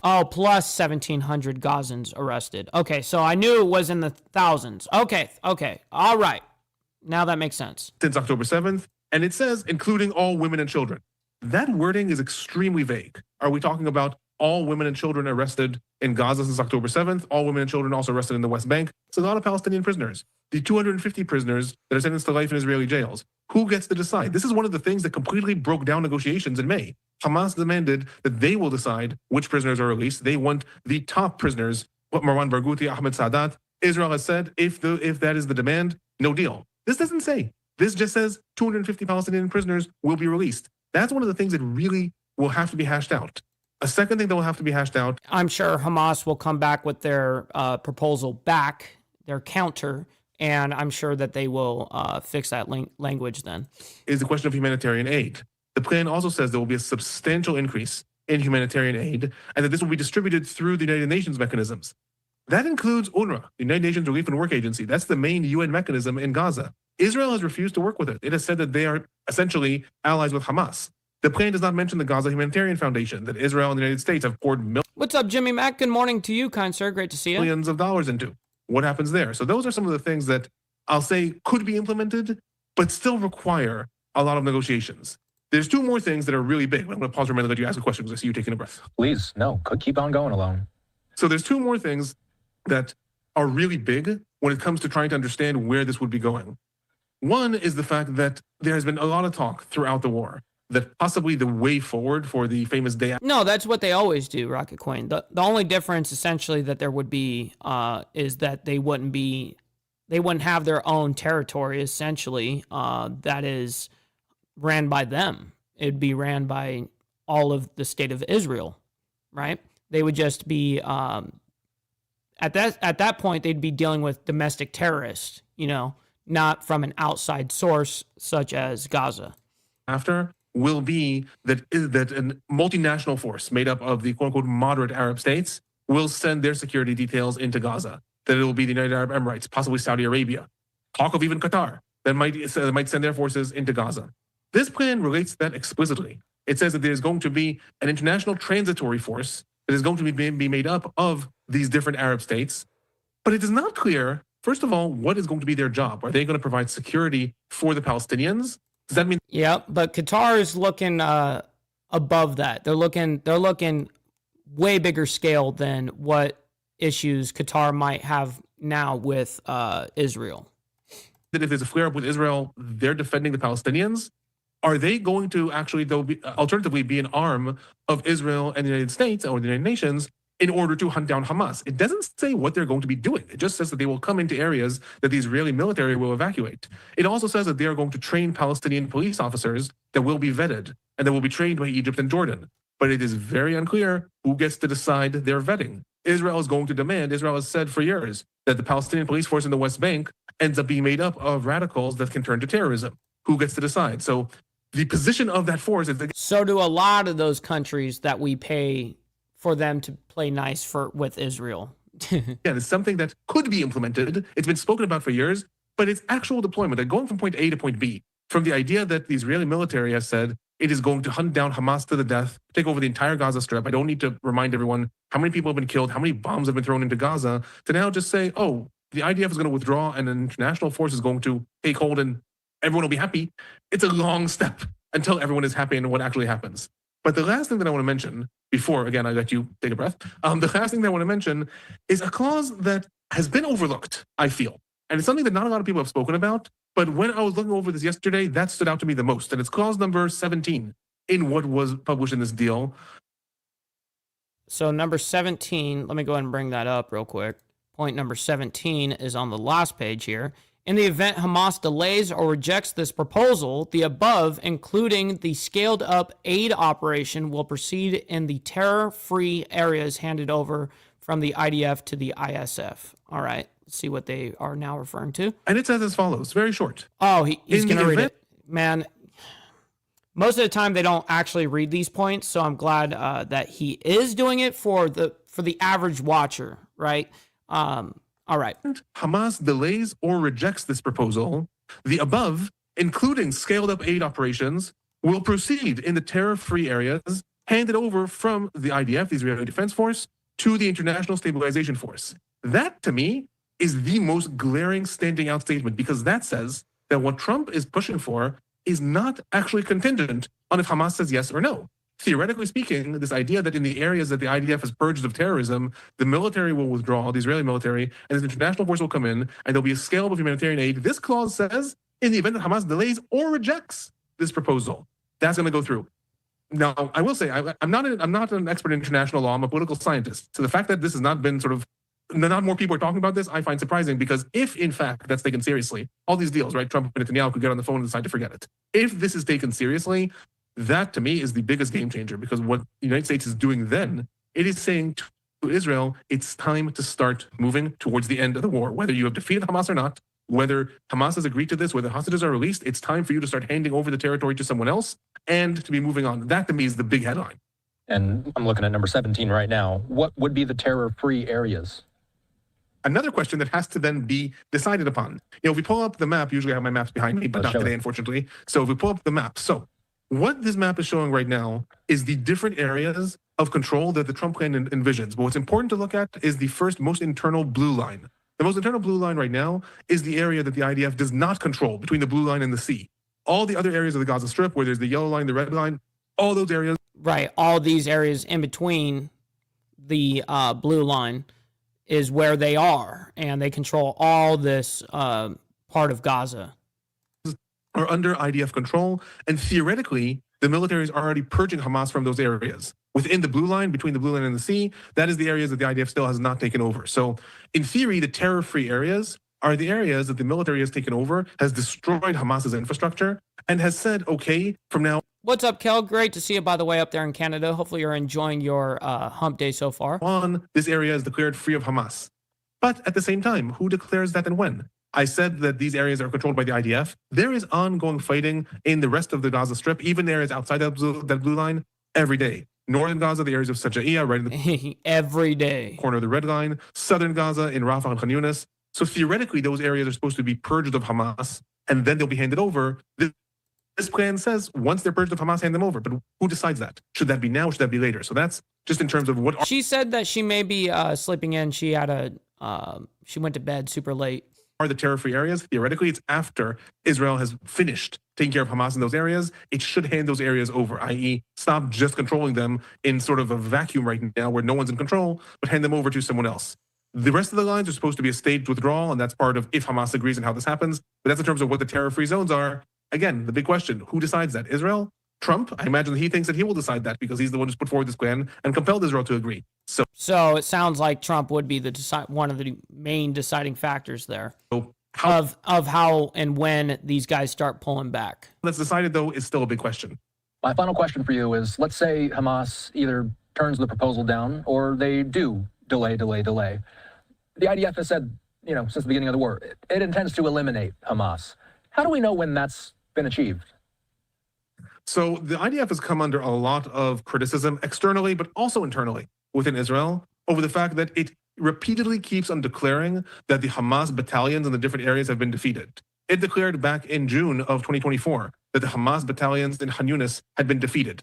Plus 1,700 Gazans arrested. Okay, so I knew it was in the thousands. Okay. All right. Now that makes sense. Since October 7th. And it says, including all women and children. That wording is extremely vague. Are we talking about all women and children arrested in Gaza since October 7th? All women and children also arrested in the West Bank? It's a lot of Palestinian prisoners. The 250 prisoners that are sentenced to life in Israeli jails. Who gets to decide? This is one of the things that completely broke down negotiations in May. Hamas demanded that they will decide which prisoners are released. They want the top prisoners, Marwan Barghouti, Ahmed Sadat. Israel has said, if that is the demand, no deal. This doesn't say This just says 250 Palestinian prisoners will be released. That's one of the things that really will have to be hashed out. A second thing that will have to be hashed out. I'm sure Hamas will come back with their proposal back, their counter, and I'm sure that they will fix that language then. Is the question of humanitarian aid. The plan also says there will be a substantial increase in humanitarian aid and that this will be distributed through the United Nations mechanisms. That includes UNRWA, the United Nations Relief and Work Agency. That's the main UN mechanism in Gaza. Israel has refused to work with it. It has said that they are essentially allies with Hamas. The plan does not mention the Gaza Humanitarian Foundation that Israel and the United States have poured What's up, Jimmy Mack? Good morning to you, kind sir. Great to see you. millions of dollars into. What happens there? So those are some of the things that I'll say could be implemented, but still require a lot of negotiations. There's two more things that are really big. I'm going to pause for a minute and let you ask a question because I see you taking a breath. Please, no, keep on going alone. So there's two more things that are really big when it comes to trying to understand where this would be going. One is the fact that there has been a lot of talk throughout the war that possibly the way forward for the famous day. No, that's what they always do, Rocket Queen. The only difference essentially that there would be is that they wouldn't have their own territory essentially that is ran by them. It'd be ran by all of the state of Israel, right? They would just be at that point they'd be dealing with domestic terrorists, not from an outside source such as Gaza. After will be that a multinational force made up of the quote-unquote moderate Arab states will send their security details into Gaza. That it will be the United Arab Emirates, possibly Saudi Arabia. Talk of even Qatar that might send their forces into Gaza. This plan relates to that explicitly. It says that there's going to be an international transitory force that is going to be made up of these different Arab states, but it is not clear, first of all, what is going to be their job. Are they going to provide security for the Palestinians? Does that mean? Yeah, but Qatar is looking above that. They're looking way bigger scale than what issues Qatar might have now with Israel. That if there's a flare-up with Israel, they're defending the Palestinians. Are they going to actually, alternatively, be an arm of Israel and the United States or the United Nations in order to hunt down Hamas? It doesn't say what they're going to be doing. It just says that they will come into areas that the Israeli military will evacuate. It also says that they are going to train Palestinian police officers that will be vetted and that will be trained by Egypt and Jordan. But it is very unclear who gets to decide their vetting. Israel is going to demand, Israel has said for years, that the Palestinian police force in the West Bank ends up being made up of radicals that can turn to terrorism. Who gets to decide? So the position of that force is... So do a lot of those countries that we pay for them to play nice with Israel. Yeah, it's something that could be implemented. It's been spoken about for years, but it's actual deployment. They're going from point A to point B. From the idea that the Israeli military has said it is going to hunt down Hamas to the death, take over the entire Gaza Strip. I don't need to remind everyone how many people have been killed, how many bombs have been thrown into Gaza, to now just say, oh, the IDF is going to withdraw and an international force is going to take hold and everyone will be happy. It's a long step until everyone is happy and what actually happens. But the last thing that I want to mention, before, again, I let you take a breath, the last thing that I want to mention is a clause that has been overlooked, I feel. And it's something that not a lot of people have spoken about, but when I was looking over this yesterday, that stood out to me the most. And it's clause number 17 in what was published in this deal. So number 17, let me go ahead and bring that up real quick. Point number 17 is on the last page here. In the event Hamas delays or rejects this proposal, the above, including the scaled-up aid operation, will proceed in the terror-free areas handed over from the IDF to the ISF. All right, let's see what they are now referring to. And it says as follows, very short. Oh, he's going to read it. Man, most of the time they don't actually read these points, so I'm glad that he is doing it for the average watcher, right? All right. Hamas delays or rejects this proposal. The above, including scaled-up aid operations, will proceed in the terror-free areas handed over from the IDF, the Israeli Defense Force, to the International Stabilization Force. That, to me, is the most glaring standing out statement because that says that what Trump is pushing for is not actually contingent on if Hamas says yes or no. Theoretically speaking, this idea that in the areas that the IDF has purged of terrorism, the military will withdraw, the Israeli military, and the international force will come in, and there'll be a scale of humanitarian aid. This clause says, in the event that Hamas delays or rejects this proposal, that's going to go through. Now, I will say, I'm not an expert in international law. I'm a political scientist. So the fact that this has not been sort of not more people are talking about this, I find surprising, because if in fact that's taken seriously, all these deals, right? Trump and Netanyahu could get on the phone and decide to forget it. If this is taken seriously, that to me is the biggest game changer, because what the United States is doing then, it is saying to Israel, it's time to start moving towards the end of the war. Whether you have defeated Hamas or not, whether Hamas has agreed to this, whether hostages are released, it's time for you to start handing over the territory to someone else and to be moving on. That to me is the big headline. And I'm looking at number 17 right now. What would be the terror-free areas? Another question that has to then be decided upon. If we pull up the map, usually I have my maps behind me, but not today, unfortunately. So if we pull up the map, so what this map is showing right now is the different areas of control that the Trump plan envisions. But what's important to look at is the first most internal blue line. The most internal blue line right now is the area that the IDF does not control, between the blue line and the sea. All the other areas of the Gaza Strip, where there's the yellow line, the red line, all those areas. Right, all these areas in between the blue line is where they are, and they control all this part of Gaza. Are under IDF control, and theoretically, the military is already purging Hamas from those areas. Within the blue line, between the blue line and the sea, that is the areas that the IDF still has not taken over. So, in theory, the terror-free areas are the areas that the military has taken over, has destroyed Hamas's infrastructure, and has said, okay, from now. What's up, Kel? Great to see you, by the way, up there in Canada. Hopefully you're enjoying your hump day so far. On, this area is declared free of Hamas. But at the same time, who declares that and when? I said that these areas are controlled by the IDF. There is ongoing fighting in the rest of the Gaza Strip, even areas outside that blue line, every day. Northern Gaza, the areas of Sajaiya, right in the every day corner of the red line. Southern Gaza in Rafah and Khan Yunis. So theoretically, those areas are supposed to be purged of Hamas, and then they'll be handed over. This plan says once they're purged of Hamas, hand them over. But who decides that? Should that be now? Should that be later? So that's just in terms of what. She said that she may be sleeping in. She had she went to bed super late. Are the terror-free areas? Theoretically, it's after Israel has finished taking care of Hamas in those areas. It should hand those areas over, i.e. stop just controlling them in sort of a vacuum right now where no one's in control, but hand them over to someone else. The rest of the lines are supposed to be a staged withdrawal, and that's part of if Hamas agrees and how this happens. But that's in terms of what the terror-free zones are. Again, the big question, who decides that? Israel? Trump? I imagine that he thinks that he will decide that because he's the one who's put forward this plan and compelled Israel to agree. So it sounds like Trump would be one of the main deciding factors there of how and when these guys start pulling back. That's decided, though, is still a big question. My final question for you is, let's say Hamas either turns the proposal down or they do delay. The IDF has said, since the beginning of the war, it intends to eliminate Hamas. How do we know when that's been achieved? So the IDF has come under a lot of criticism externally, but also internally within Israel over the fact that it repeatedly keeps on declaring that the Hamas battalions in the different areas have been defeated. It declared back in June of 2024 that the Hamas battalions in Khan Yunis had been defeated.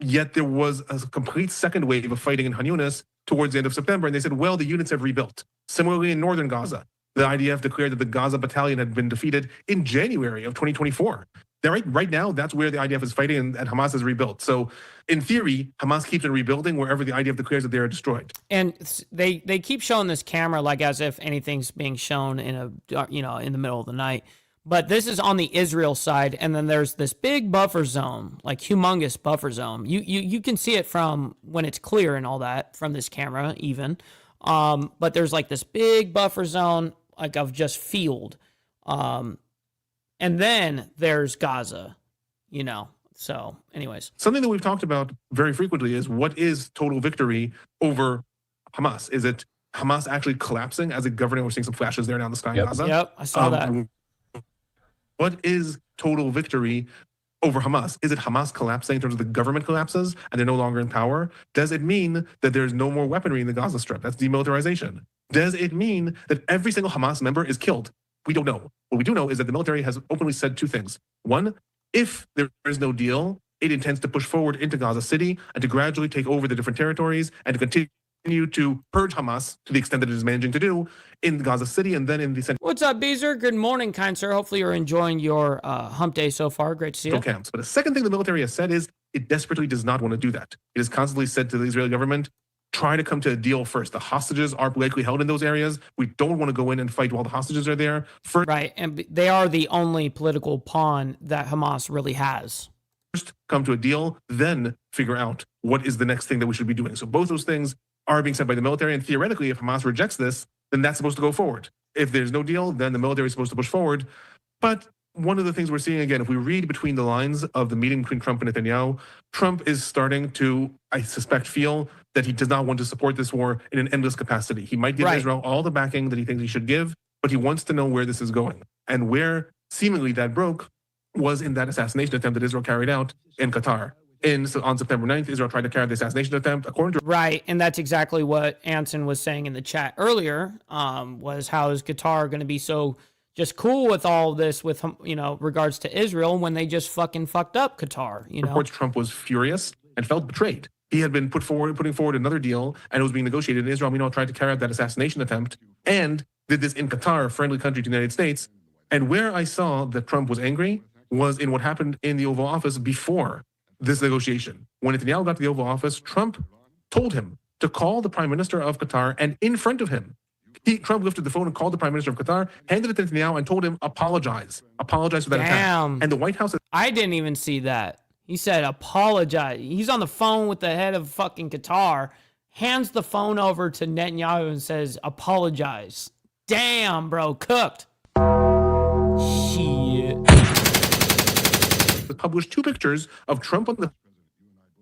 Yet there was a complete second wave of fighting in Khan Yunis towards the end of September, and they said, well, the units have rebuilt. Similarly, in northern Gaza, the IDF declared that the Gaza battalion had been defeated in January of 2024. Right now, that's where the IDF is fighting, and Hamas has rebuilt. So, in theory, Hamas keeps on rebuilding wherever the IDF declares that they are destroyed. And they keep showing this camera like as if anything's being shown in in the middle of the night. But this is on the Israel side, and then there's this big buffer zone, like humongous buffer zone. You can see it from when it's clear and all that from this camera even. But there's like this big buffer zone, like of just field. And then there's Gaza, So, anyways. Something that we've talked about very frequently is what is total victory over Hamas? Is it Hamas actually collapsing as a governor? We're seeing some flashes there now in the sky in Gaza. Yep, I saw that. What is total victory over Hamas? Is it Hamas collapsing in terms of the government collapses and they're no longer in power? Does it mean that there's no more weaponry in the Gaza Strip? That's demilitarization. Does it mean that every single Hamas member is killed? We don't know. What we do know is that the military has openly said two things. One, if there is no deal, it intends to push forward into Gaza City and to gradually take over the different territories and to continue to purge Hamas to the extent that it is managing to do in Gaza City and then in the central. What's up, Beezer? Good morning, kind sir. Hopefully you're enjoying your hump day so far. Great to see you. Camps. But the second thing the military has said is it desperately does not want to do that. It has constantly said to the Israeli government, try to come to a deal first. The hostages are likely held in those areas. We don't want to go in and fight while the hostages are there. Right, and they are the only political pawn that Hamas really has. First, come to a deal, then figure out what is the next thing that we should be doing. So both those things are being sent by the military. And theoretically, if Hamas rejects this, then that's supposed to go forward. If there's no deal, then the military is supposed to push forward. But one of the things we're seeing, again, if we read between the lines of the meeting between Trump and Netanyahu, Trump is starting to, I suspect, feel that he does not want to support this war in an endless capacity. He might give Israel all the backing that he thinks he should give, but he wants to know where this is going. And where seemingly that broke was in that assassination attempt that Israel carried out in Qatar. On September 9th, Israel tried to carry out the assassination attempt, according to... Right, and that's exactly what Anson was saying in the chat earlier, was how is Qatar going to be so just cool with all this with, regards to Israel when they just fucking fucked up Qatar, Reports Trump was furious and felt betrayed. He had been putting forward another deal, and it was being negotiated, and Israel, tried to carry out that assassination attempt, and did this in Qatar, a friendly country to the United States. And where I saw that Trump was angry was in what happened in the Oval Office before this negotiation. When Netanyahu got to the Oval Office, Trump told him to call the Prime Minister of Qatar, and in front of him, Trump lifted the phone and called the Prime Minister of Qatar, handed it to Netanyahu, and told him, apologize for that attack. And the White House... I didn't even see that. He said, apologize. He's on the phone with the head of fucking Qatar, hands the phone over to Netanyahu and says, apologize. Damn, bro, cooked. Shit. Published 2 pictures of Trump on the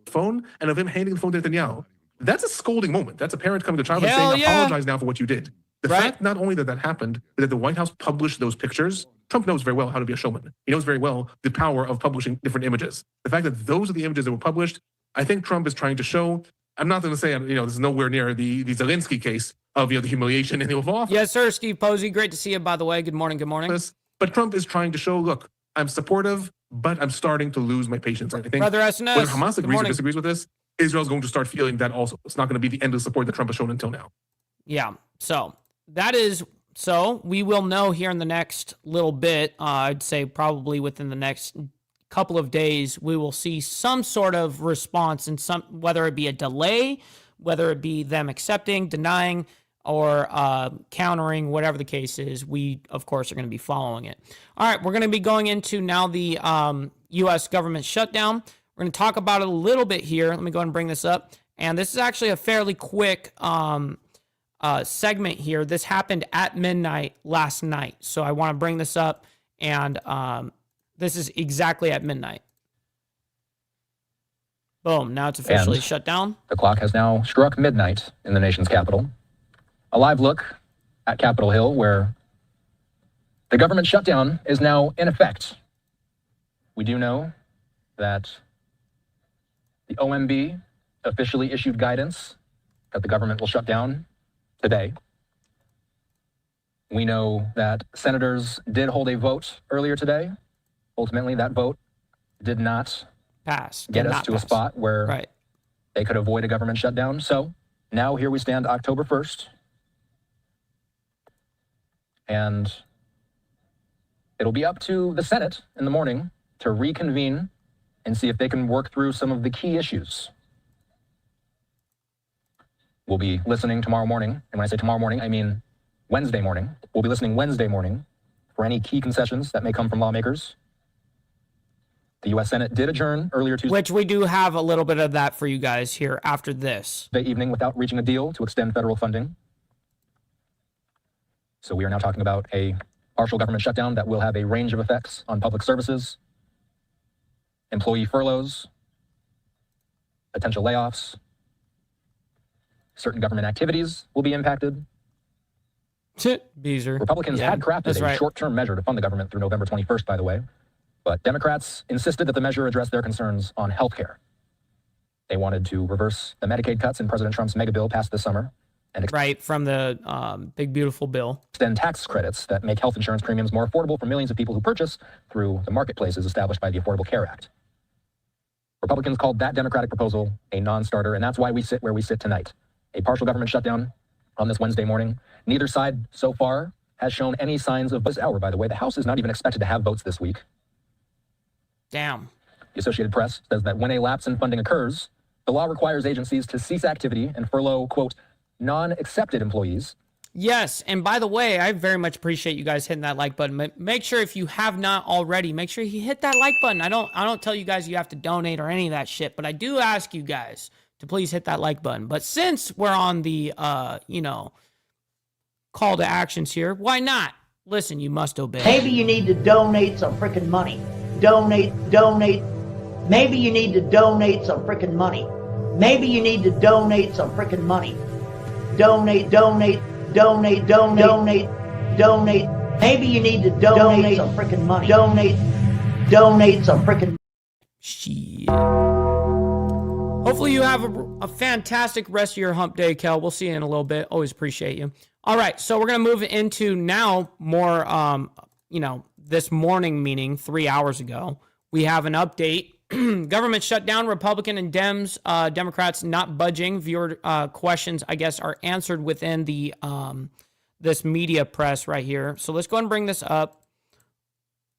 phone and of him handing the phone to Netanyahu. That's a scolding moment. That's a parent coming to the child and saying, apologize now for what you did. The fact not only that happened, but that the White House published those pictures, Trump knows very well how to be a showman. He knows very well the power of publishing different images. The fact that those are the images that were published, I think Trump is trying to show, I'm not going to say, this is nowhere near the Zelensky case of the humiliation in the Oval Office. Yes, sir, Steve Posey. Great to see you, by the way. Good morning, good morning. But Trump is trying to show, look, I'm supportive, but I'm starting to lose my patience. I think Brother SNS, whether Hamas agrees or disagrees with this, Israel's going to start feeling that also. It's not going to be the end of support that Trump has shown until now. Yeah, so we will know here in the next little bit, I'd say probably within the next couple of days, we will see some sort of response, and whether it be a delay, whether it be them accepting, denying, or countering, whatever the case is. We, of course, are going to be following it. All right, we're going to be going into now the U.S. government shutdown. We're going to talk about it a little bit here. Let me go ahead and bring this up. And this is actually a fairly quick segment here. This happened at midnight last night. So I want to bring this up. And this is exactly at midnight. Boom. Now it's officially shut down. The clock has now struck midnight in the nation's capital. A live look at Capitol Hill, where the government shutdown is now in effect. We do know that the OMB officially issued guidance that the government will shut down today. We know that senators did hold a vote earlier today. Ultimately, that vote did not get us to a spot where they could avoid a government shutdown. So now here we stand, October 1st. And it'll be up to the Senate in the morning to reconvene and see if they can work through some of the key issues. We'll be listening tomorrow morning. And when I say tomorrow morning, I mean Wednesday morning. We'll be listening Wednesday morning for any key concessions that may come from lawmakers. The U.S. Senate did adjourn earlier Tuesday. Which we do have a little bit of that for you guys here after this. The evening without reaching a deal to extend federal funding. So we are now talking about a partial government shutdown that will have a range of effects on public services, employee furloughs, potential layoffs. Certain government activities will be impacted. Beezer. Republicans had crafted a short-term measure to fund the government through November 21st, by the way. But Democrats insisted that the measure address their concerns on health care. They wanted to reverse the Medicaid cuts in President Trump's mega bill passed this summer. And from the big, beautiful bill. Extend tax credits that make health insurance premiums more affordable for millions of people who purchase through the marketplaces established by the Affordable Care Act. Republicans called that Democratic proposal a non-starter, and that's why we sit where we sit tonight. A partial government shutdown on this Wednesday morning. Neither side so far has shown any signs of this hour, by the way. The House is not even expected to have votes this week. Damn. The Associated Press says that when a lapse in funding occurs, the law requires agencies to cease activity and furlough, quote, non-accepted employees. Yes, and by the way, I very much appreciate you guys hitting that like button. Make sure if you have not already, make sure you hit that like button. I don't tell you guys you have to donate or any of that shit, but I do ask you guys to please hit that like button. But since we're on the, call to actions here, why not? Listen, you must obey. Maybe you need to donate some freaking money. Donate. Maybe you need to donate some freaking money. Maybe you need to donate some freaking money. Donate. Maybe you need to donate some freaking money. Donate some freaking. Shit. Hopefully you have a fantastic rest of your hump day, Kel. We'll see you in a little bit. Always appreciate you. All right, so we're going to move into now more, this morning, meaning 3 hours ago. We have an update. Government shutdown, Republican and Democrats not budging. Viewer questions, I guess, are answered within the this media press right here. So let's go ahead and bring this up.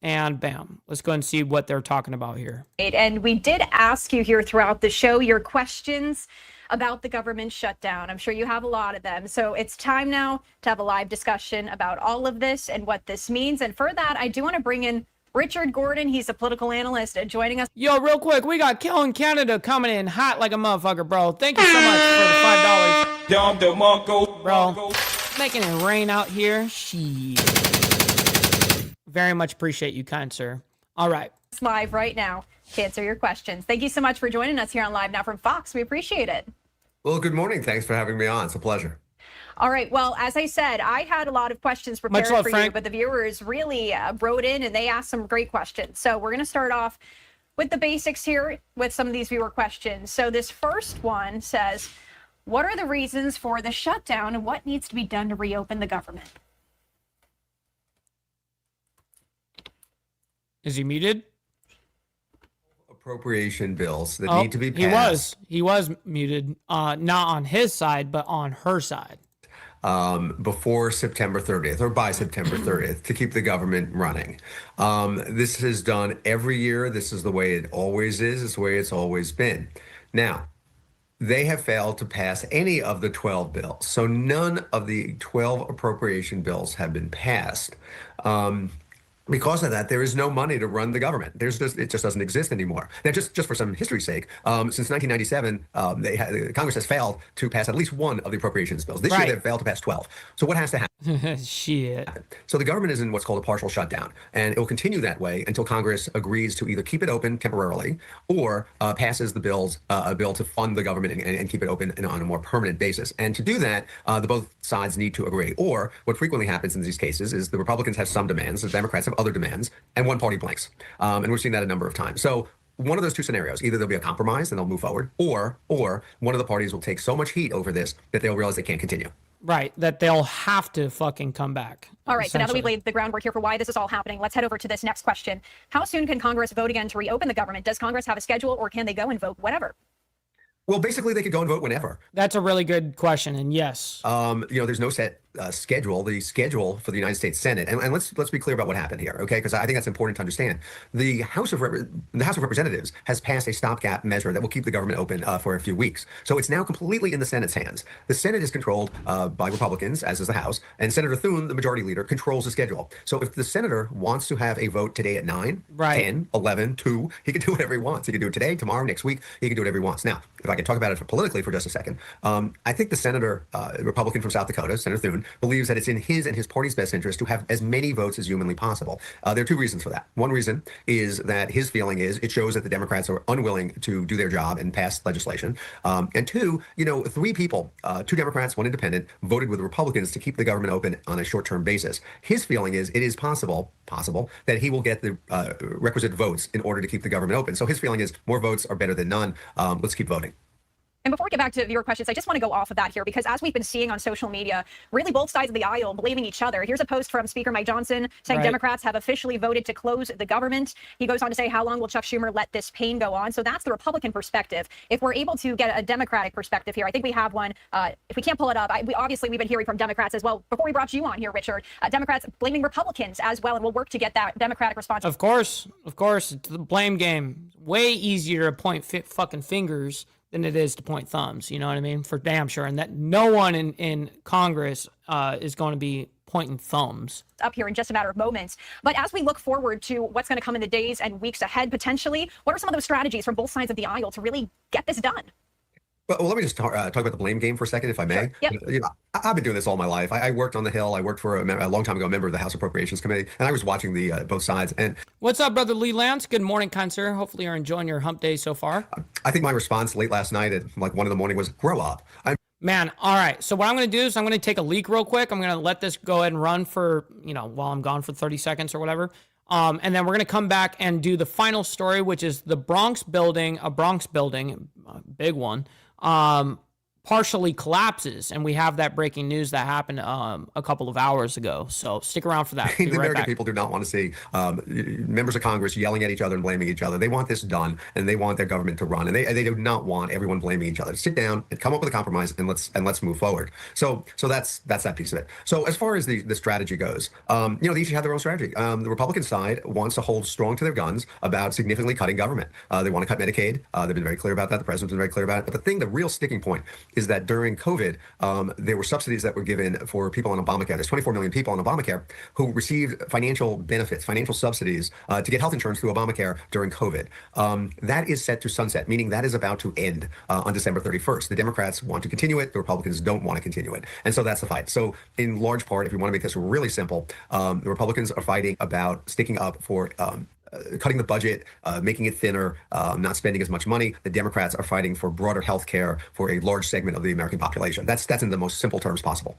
And bam, let's go ahead and see what they're talking about here. And we did ask you here throughout the show your questions about the government shutdown. I'm sure you have a lot of them. So it's time now to have a live discussion about all of this and what this means. And for that, I do want to bring in Richard Gordon. He's a political analyst joining us. Yo, real quick, we got Kel in Canada coming in hot like a motherfucker, bro. Thank you so much for the $5. Bro, making it rain out here. Shit. Very much appreciate you, kind sir. All right. It's live right now to answer your questions. Thank you so much for joining us here on Live Now from Fox. We appreciate it. Well, good morning. Thanks for having me on. It's a pleasure. All right. Well, as I said, I had a lot of questions prepared for you, but the viewers really wrote in and they asked some great questions. So we're going to start off with the basics here with some of these viewer questions. So this first one says, what are the reasons for the shutdown and what needs to be done to reopen the government? Is he muted? Appropriation bills that need to be passed. He was muted, not on his side, but on her side. Before September 30th or by September 30th to keep the government running. This is done every year. This is the way it always is. It's the way it's always been. Now, they have failed to pass any of the 12 bills. So none of the 12 appropriation bills have been passed. Because of that, there is no money to run the government. It just doesn't exist anymore. Now, just for some history's sake, since 1997, Congress has failed to pass at least one of the appropriations bills. This year, they've failed to pass 12. So what has to happen? Shit. So the government is in what's called a partial shutdown, and it will continue that way until Congress agrees to either keep it open temporarily or passes a bill to fund the government and keep it open on a more permanent basis. And to do that, both sides need to agree. Or what frequently happens in these cases is the Republicans have some demands, the Democrats have other demands, and one party blanks. And we've seen that a number of times. So one of those two scenarios, either there'll be a compromise and they'll move forward, or one of the parties will take so much heat over this that they'll realize they can't continue. Right, that they'll have to fucking come back. All right, so now that we've laid the groundwork here for why this is all happening, let's head over to this next question. How soon can Congress vote again to reopen the government? Does Congress have a schedule, or can they go and vote whenever? Well, basically, they could go and vote whenever. That's a really good question, and yes. There's no set schedule. The schedule for the United States Senate, and let's be clear about what happened here, okay? Because I think that's important to understand. The House of Representatives has passed a stopgap measure that will keep the government open for a few weeks. So it's now completely in the Senate's hands. The Senate is controlled by Republicans, as is the House, and Senator Thune, the majority leader, controls the schedule. So if the senator wants to have a vote today at 9, 10, 11, 2, he can do whatever he wants. He can do it today, tomorrow, next week. He can do whatever he wants. Now, if I can talk about it politically for just a second, I think the senator, Republican from South Dakota, Senator Thune, believes that it's in his and his party's best interest to have as many votes as humanly possible. There are two reasons for that. One reason is that his feeling is it shows that the Democrats are unwilling to do their job and pass legislation. And two, 3 people, 2 Democrats, 1 independent, voted with the Republicans to keep the government open on a short-term basis. His feeling is it is possible that he will get the requisite votes in order to keep the government open. So his feeling is more votes are better than none. Let's keep voting. And before we get back to your questions, I just want to go off of that here, because as we've been seeing on social media, really both sides of the aisle blaming each other. Here's a post from Speaker Mike Johnson saying Democrats have officially voted to close the government. He goes on to say, how long will Chuck Schumer let this pain go on? So that's the Republican perspective. If we're able to get a Democratic perspective here, I think we have one. If we can't pull it up, we've been hearing from Democrats as well. Before we brought you on here, Richard, Democrats blaming Republicans as well, and we'll work to get that Democratic response. Of course. It's the blame game. Way easier to point fucking fingers than it is to point thumbs, you know what I mean? For damn sure. And that no one in Congress is going to be pointing thumbs. Up here in just a matter of moments. But as we look forward to what's going to come in the days and weeks ahead, potentially, what are some of those strategies from both sides of the aisle to really get this done? Well, let me just talk about the blame game for a second, if I may. Sure. Yep. You know, I've been doing this all my life. I worked on the Hill. I worked for a long time ago, a member of the House Appropriations Committee, and I was watching the both sides. And What's up, brother Lee Lance? Good morning, kind sir. Hopefully you're enjoying your hump day so far. I think my response late last night at like 1 a.m. was, "Grow up." Man, all right. So what I'm going to do is I'm going to take a leak real quick. I'm going to let this go ahead and run for, while I'm gone for 30 seconds or whatever. And then we're going to come back and do the final story, which is the Bronx building, a big one, partially collapses. And we have that breaking news that happened a couple of hours ago. So stick around for that. The American people do not want to see members of Congress yelling at each other and blaming each other. They want this done, and they want their government to run, and they do not want everyone blaming each other. Sit down and come up with a compromise, and let's move forward. So that's that piece of it. So as far as the strategy goes, they each have their own strategy. The Republican side wants to hold strong to their guns about significantly cutting government. They want to cut Medicaid. They've been very clear about that. The president's been very clear about it. But the real sticking point is that during COVID, there were subsidies that were given for people on Obamacare. There's 24 million people on Obamacare who received financial benefits, financial subsidies to get health insurance through Obamacare during COVID. That is set to sunset, meaning that is about to end on December 31st. The Democrats want to continue it. The Republicans don't want to continue it. And so that's the fight. So in large part, if you want to make this really simple, the Republicans are fighting about sticking up for cutting the budget, making it thinner, not spending as much money. The Democrats are fighting for broader health care for a large segment of the American population. That's in the most simple terms possible.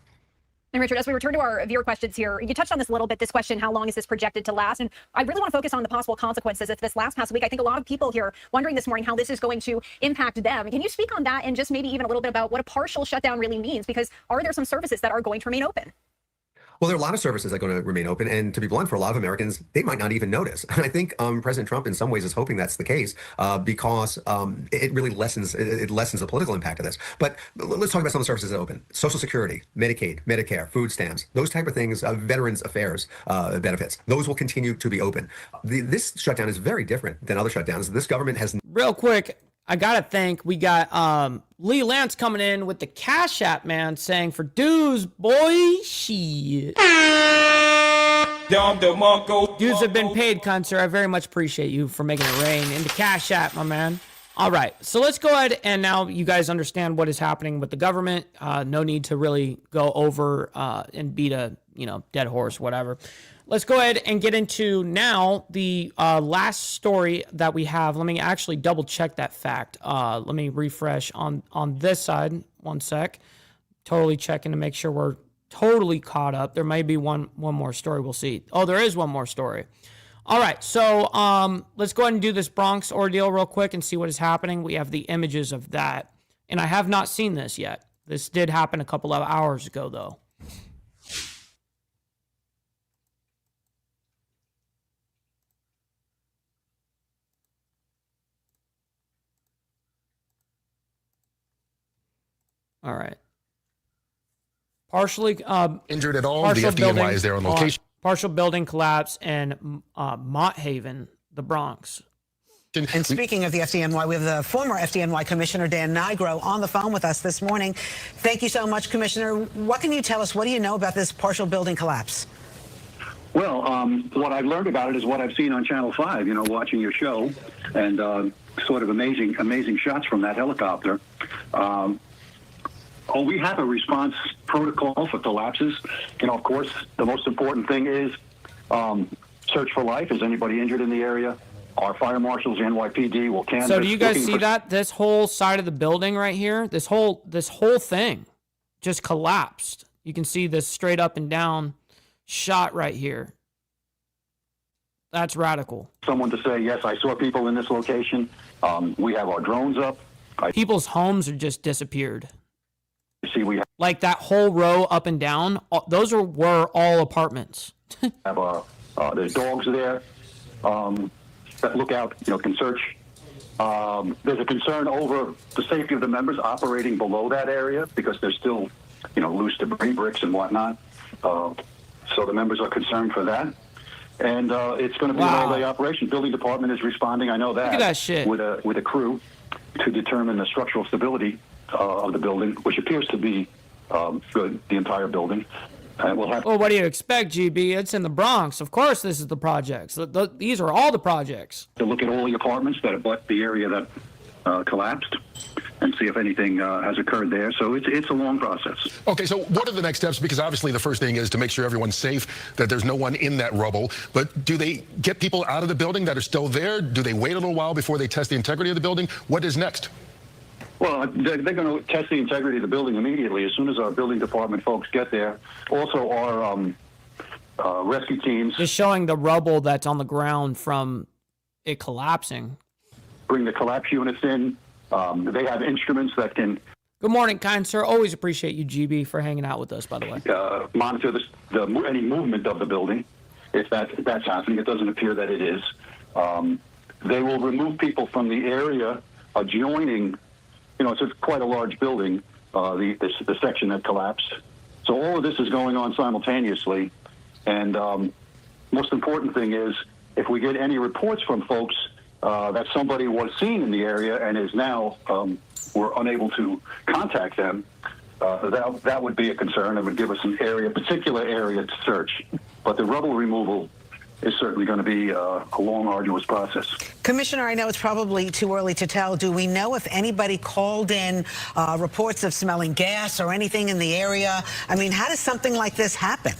And Richard, as we return to our viewer questions here, you touched on this a little bit, this question, how long is this projected to last? And I really want to focus on the possible consequences if this lasts past week. I think a lot of people here wondering this morning how this is going to impact them. Can you speak on that and just maybe even a little bit about what a partial shutdown really means? Because are there some services that are going to remain open? Well, there are a lot of services that are going to remain open. And to be blunt, for a lot of Americans, they might not even notice. And I think President Trump, in some ways, is hoping that's the case because it really lessens the political impact of this. But let's talk about some of the services that are open. Social Security, Medicaid, Medicare, food stamps, those type of things, Veterans Affairs benefits. Those will continue to be open. This shutdown is very different than other shutdowns. This government has... Real quick, I gotta think we got Lee Lance coming in with the Cash App, man, saying for dues, boy, shit. Dues have been paid, cunt, sir. I very much appreciate you for making it rain in the Cash App, my man. All right, so let's go ahead and now you guys understand what is happening with the government. No need to really go over and beat a dead horse, whatever. Let's go ahead and get into now the last story that we have. Let me actually double check that fact. Let me refresh on this side. One sec. Totally checking to make sure we're totally caught up. There may be one more story. We'll see. Oh, there is one more story. All right, so let's go ahead and do this Bronx ordeal real quick and see what is happening. We have the images of that, and I have not seen this yet. This did happen a couple of hours ago, though. All right. Partially injured at all. The FDNY is there on location. Partial building collapse in Mott Haven, the Bronx. And speaking of the FDNY, we have the former FDNY Commissioner Dan Nigro on the phone with us this morning. Thank you so much, Commissioner. What can you tell us? What do you know about this partial building collapse? Well, what I've learned about it is what I've seen on Channel 5, watching your show, and sort of amazing shots from that helicopter. We have a response protocol for collapses. Of course, the most important thing is search for life. Is anybody injured in the area? Our fire marshals, the NYPD, will canvass. So do you guys see that? This whole side of the building right here, this whole thing just collapsed. You can see this straight up and down shot right here. That's radical. Someone to say, yes, I saw people in this location. We have our drones up. People's homes are just disappeared. See, we like that whole row up and down. Those were all apartments. have there's dogs there that look out, can search. There's a concern over the safety of the members operating below that area because there's still, loose debris, bricks and whatnot. So the members are concerned for that. And it's going to be an all-day operation. Building department is responding. I know that. Look at that shit. With a crew to determine the structural stability of the building, which appears to be good, the entire building. We'll have. Well, what do you expect, GB? It's in the Bronx. Of course, this is the projects. These are all the projects. To look at all the apartments that abut the area that collapsed and see if anything has occurred there. So it's a long process. Okay, so what are the next steps? Because obviously the first thing is to make sure everyone's safe, that there's no one in that rubble. But do they get people out of the building that are still there? Do they wait a little while before they test the integrity of the building? What is next? Well, they're going to test the integrity of the building immediately as soon as our building department folks get there. Also, our rescue teams. Just showing the rubble that's on the ground from it collapsing. Bring the collapse units in. They have instruments that can. Good morning, kind sir. Always appreciate you, GB, for hanging out with us, by the way. Monitor any movement of the building. If that's happening, it doesn't appear that it is. They will remove people from the area adjoining. It's quite a large building, the section that collapsed. So all of this is going on simultaneously. And most important thing is, if we get any reports from folks that somebody was seen in the area and is now we're unable to contact them, that would be a concern. It would give us an particular area to search. But the rubble removal is certainly going to be a long, arduous process. Commissioner, I know it's probably too early to tell. Do we know if anybody called in reports of smelling gas or anything in the area? I mean, how does something like this happen?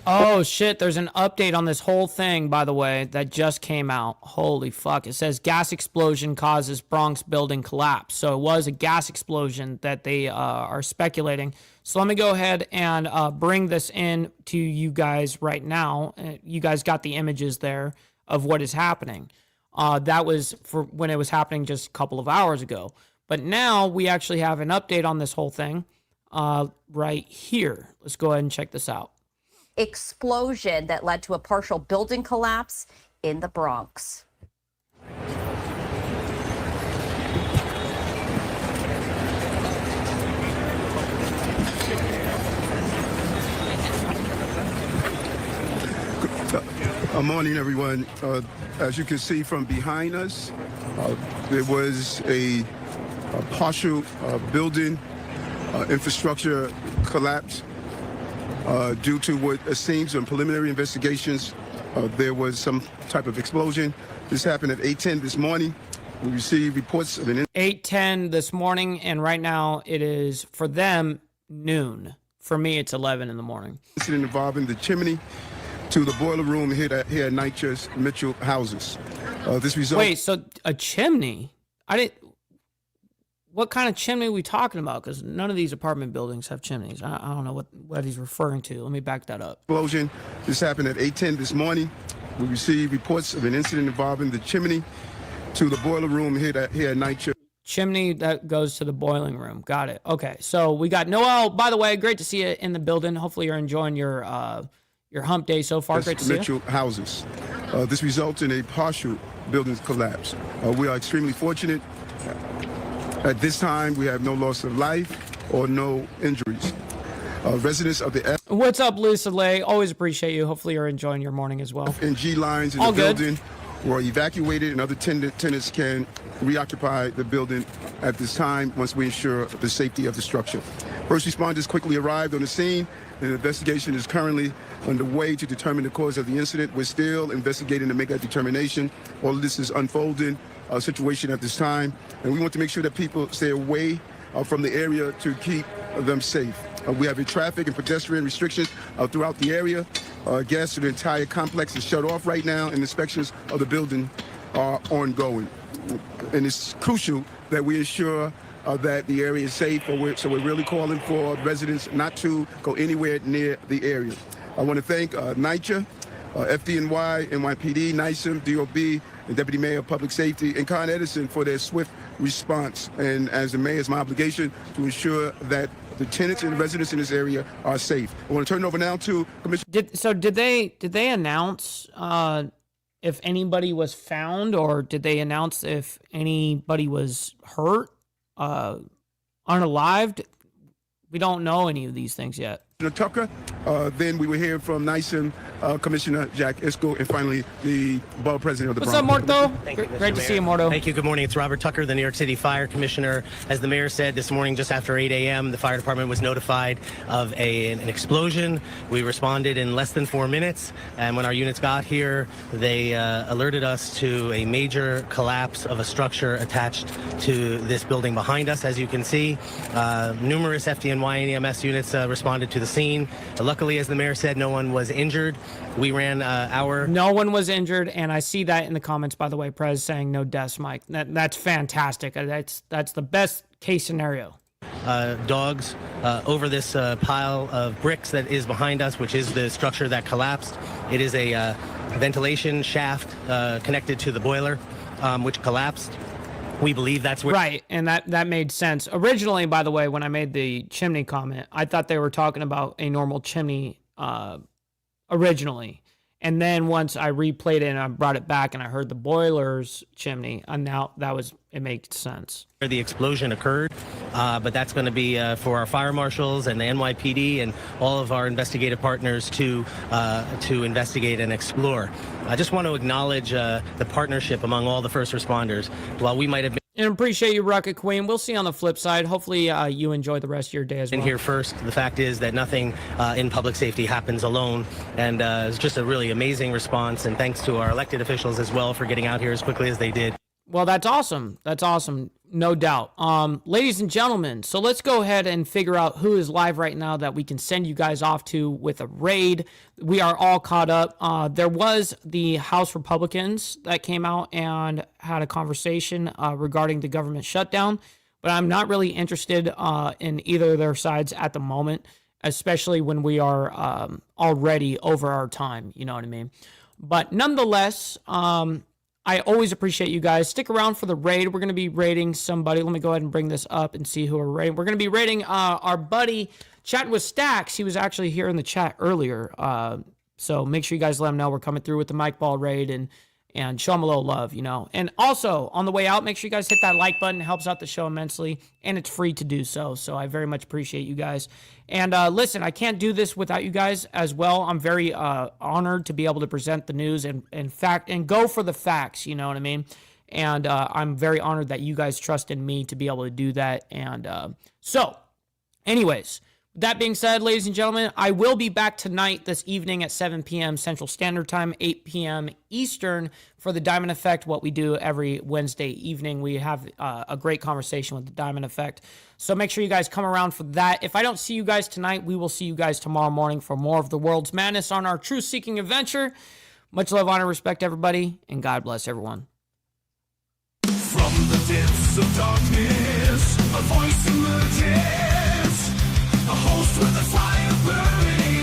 Oh, shit. There's an update on this whole thing, by the way, that just came out. Holy fuck. It says gas explosion causes Bronx building collapse. So it was a gas explosion that they are speculating. So let me go ahead and bring this in to you guys right now. You guys got the images there of what is happening. That was for when it was happening just a couple of hours ago. But now we actually have an update on this whole thing right here. Let's go ahead and check this out. Explosion that led to a partial building collapse in the Bronx. Good morning, everyone. As you can see from behind us, there was a partial building infrastructure collapse. Due to what seems in preliminary investigations, there was some type of explosion. This happened at 8:10 this morning. We received reports of an 8:10 this morning, and right now it is, for them, noon. For me, it's 11 in the morning. Incident involving the chimney to the boiler room here at NYCHA's Mitchell houses. This result. Wait, so a chimney? What kind of chimney are we talking about? Because none of these apartment buildings have chimneys. I don't know what he's referring to. Let me back that up. Explosion. This happened at 8:10 this morning. We received reports of an incident involving the chimney to the boiler room here at NYCHA. Chimney that goes to the boiling room. Got it. Okay, so we got Noel. By the way, great to see you in the building. Hopefully you're enjoying your hump day so far. Great to see you. Mitchell houses. This results in a partial building collapse. We are extremely fortunate. At this time, we have no loss of life or no injuries. Residents of the What's up, Lisa Lay? Always appreciate you. Hopefully you're enjoying your morning as well. F and G lines in All the good. building were evacuated, and other tenants can reoccupy the building at this time once we ensure the safety of the structure. First responders quickly arrived on the scene, and an investigation is currently underway to determine the cause of the incident. We're still investigating to make that determination. All of this is unfolding situation at this time, and we want to make sure that people stay away from the area to keep them safe. We have traffic and pedestrian restrictions throughout the area. Gas to the entire complex is shut off right now, and inspections of the building are ongoing. And it's crucial that we ensure that the area is safe, so we're really calling for residents not to go anywhere near the area. I want to thank NYCHA, FDNY, NYPD, NYSEM, DOB, and Deputy Mayor of Public Safety, and Con Edison for their swift response. And as the mayor, it's my obligation to ensure that the tenants and residents in this area are safe. I want to turn it over now to Commissioner. Did they announce if anybody was found, or did they announce if anybody was hurt, unalived? We don't know any of these things yet. Tucker. Then we will hear from NYSEM Commissioner Jack Isco, and finally the borough president of the What's up, Morto? Great to see you, Morto. Thank you. Good morning. It's Robert Tucker, the New York City Fire Commissioner. As the mayor said this morning, just after 8 a.m., the fire department was notified of an explosion. We responded in less than 4 minutes, and when our units got here, they alerted us to a major collapse of a structure attached to this building behind us. As you can see, numerous FDNY and EMS units responded to the scene. Luckily, as the mayor said, no one was injured. We ran No one was injured, and I see that in the comments, by the way, Prez saying no deaths, Mike. That's fantastic. That's the best case scenario. Dogs over this pile of bricks that is behind us, which is the structure that collapsed. It is a ventilation shaft connected to the boiler, which collapsed. We believe that's where... Right, and that made sense. Originally, by the way, when I made the chimney comment, I thought they were talking about a normal chimney originally. And then once I replayed it and I brought it back and I heard the boiler's chimney, and now it makes sense. Where the explosion occurred, but that's going to be for our fire marshals and the NYPD and all of our investigative partners to investigate and explore. I just want to acknowledge the partnership among all the first responders. While we might have been... And appreciate you, Rocket Queen. We'll see you on the flip side. Hopefully you enjoy the rest of your day as well. In here first, the fact is that nothing in public safety happens alone, and it's just a really amazing response, and thanks to our elected officials as well for getting out here as quickly as they did. Well, that's awesome. That's awesome. No doubt. Ladies and gentlemen, so let's go ahead and figure out who is live right now that we can send you guys off to with a raid. We are all caught up. There was the House Republicans that came out and had a conversation regarding the government shutdown, but I'm not really interested in either of their sides at the moment, especially when we are already over our time. You know what I mean? But nonetheless, I always appreciate you guys. Stick around for the raid. We're going to be raiding somebody. Let me go ahead and bring this up and see who we're raiding. We're going to be raiding our buddy, chatting with Stacks. He was actually here in the chat earlier. So make sure you guys let him know we're coming through with the Mike Ball raid and show him a little love, you know. And also, on the way out, make sure you guys hit that like button. It helps out the show immensely, and it's free to do so. So I very much appreciate you guys. And listen, I can't do this without you guys as well. I'm very honored to be able to present the news and go for the facts, you know what I mean? And I'm very honored that you guys trust in me to be able to do that. And so, anyways, that being said, ladies and gentlemen, I will be back tonight, this evening at 7 p.m. Central Standard Time, 8 p.m. Eastern for the Diamond Effect, what we do every Wednesday evening. We have a great conversation with the Diamond Effect. So make sure you guys come around for that. If I don't see you guys tonight, we will see you guys tomorrow morning for more of the world's madness on our truth-seeking adventure. Much love, honor, respect, everybody, and God bless everyone. From the depths of darkness, a voice emerges. A host with a fire burning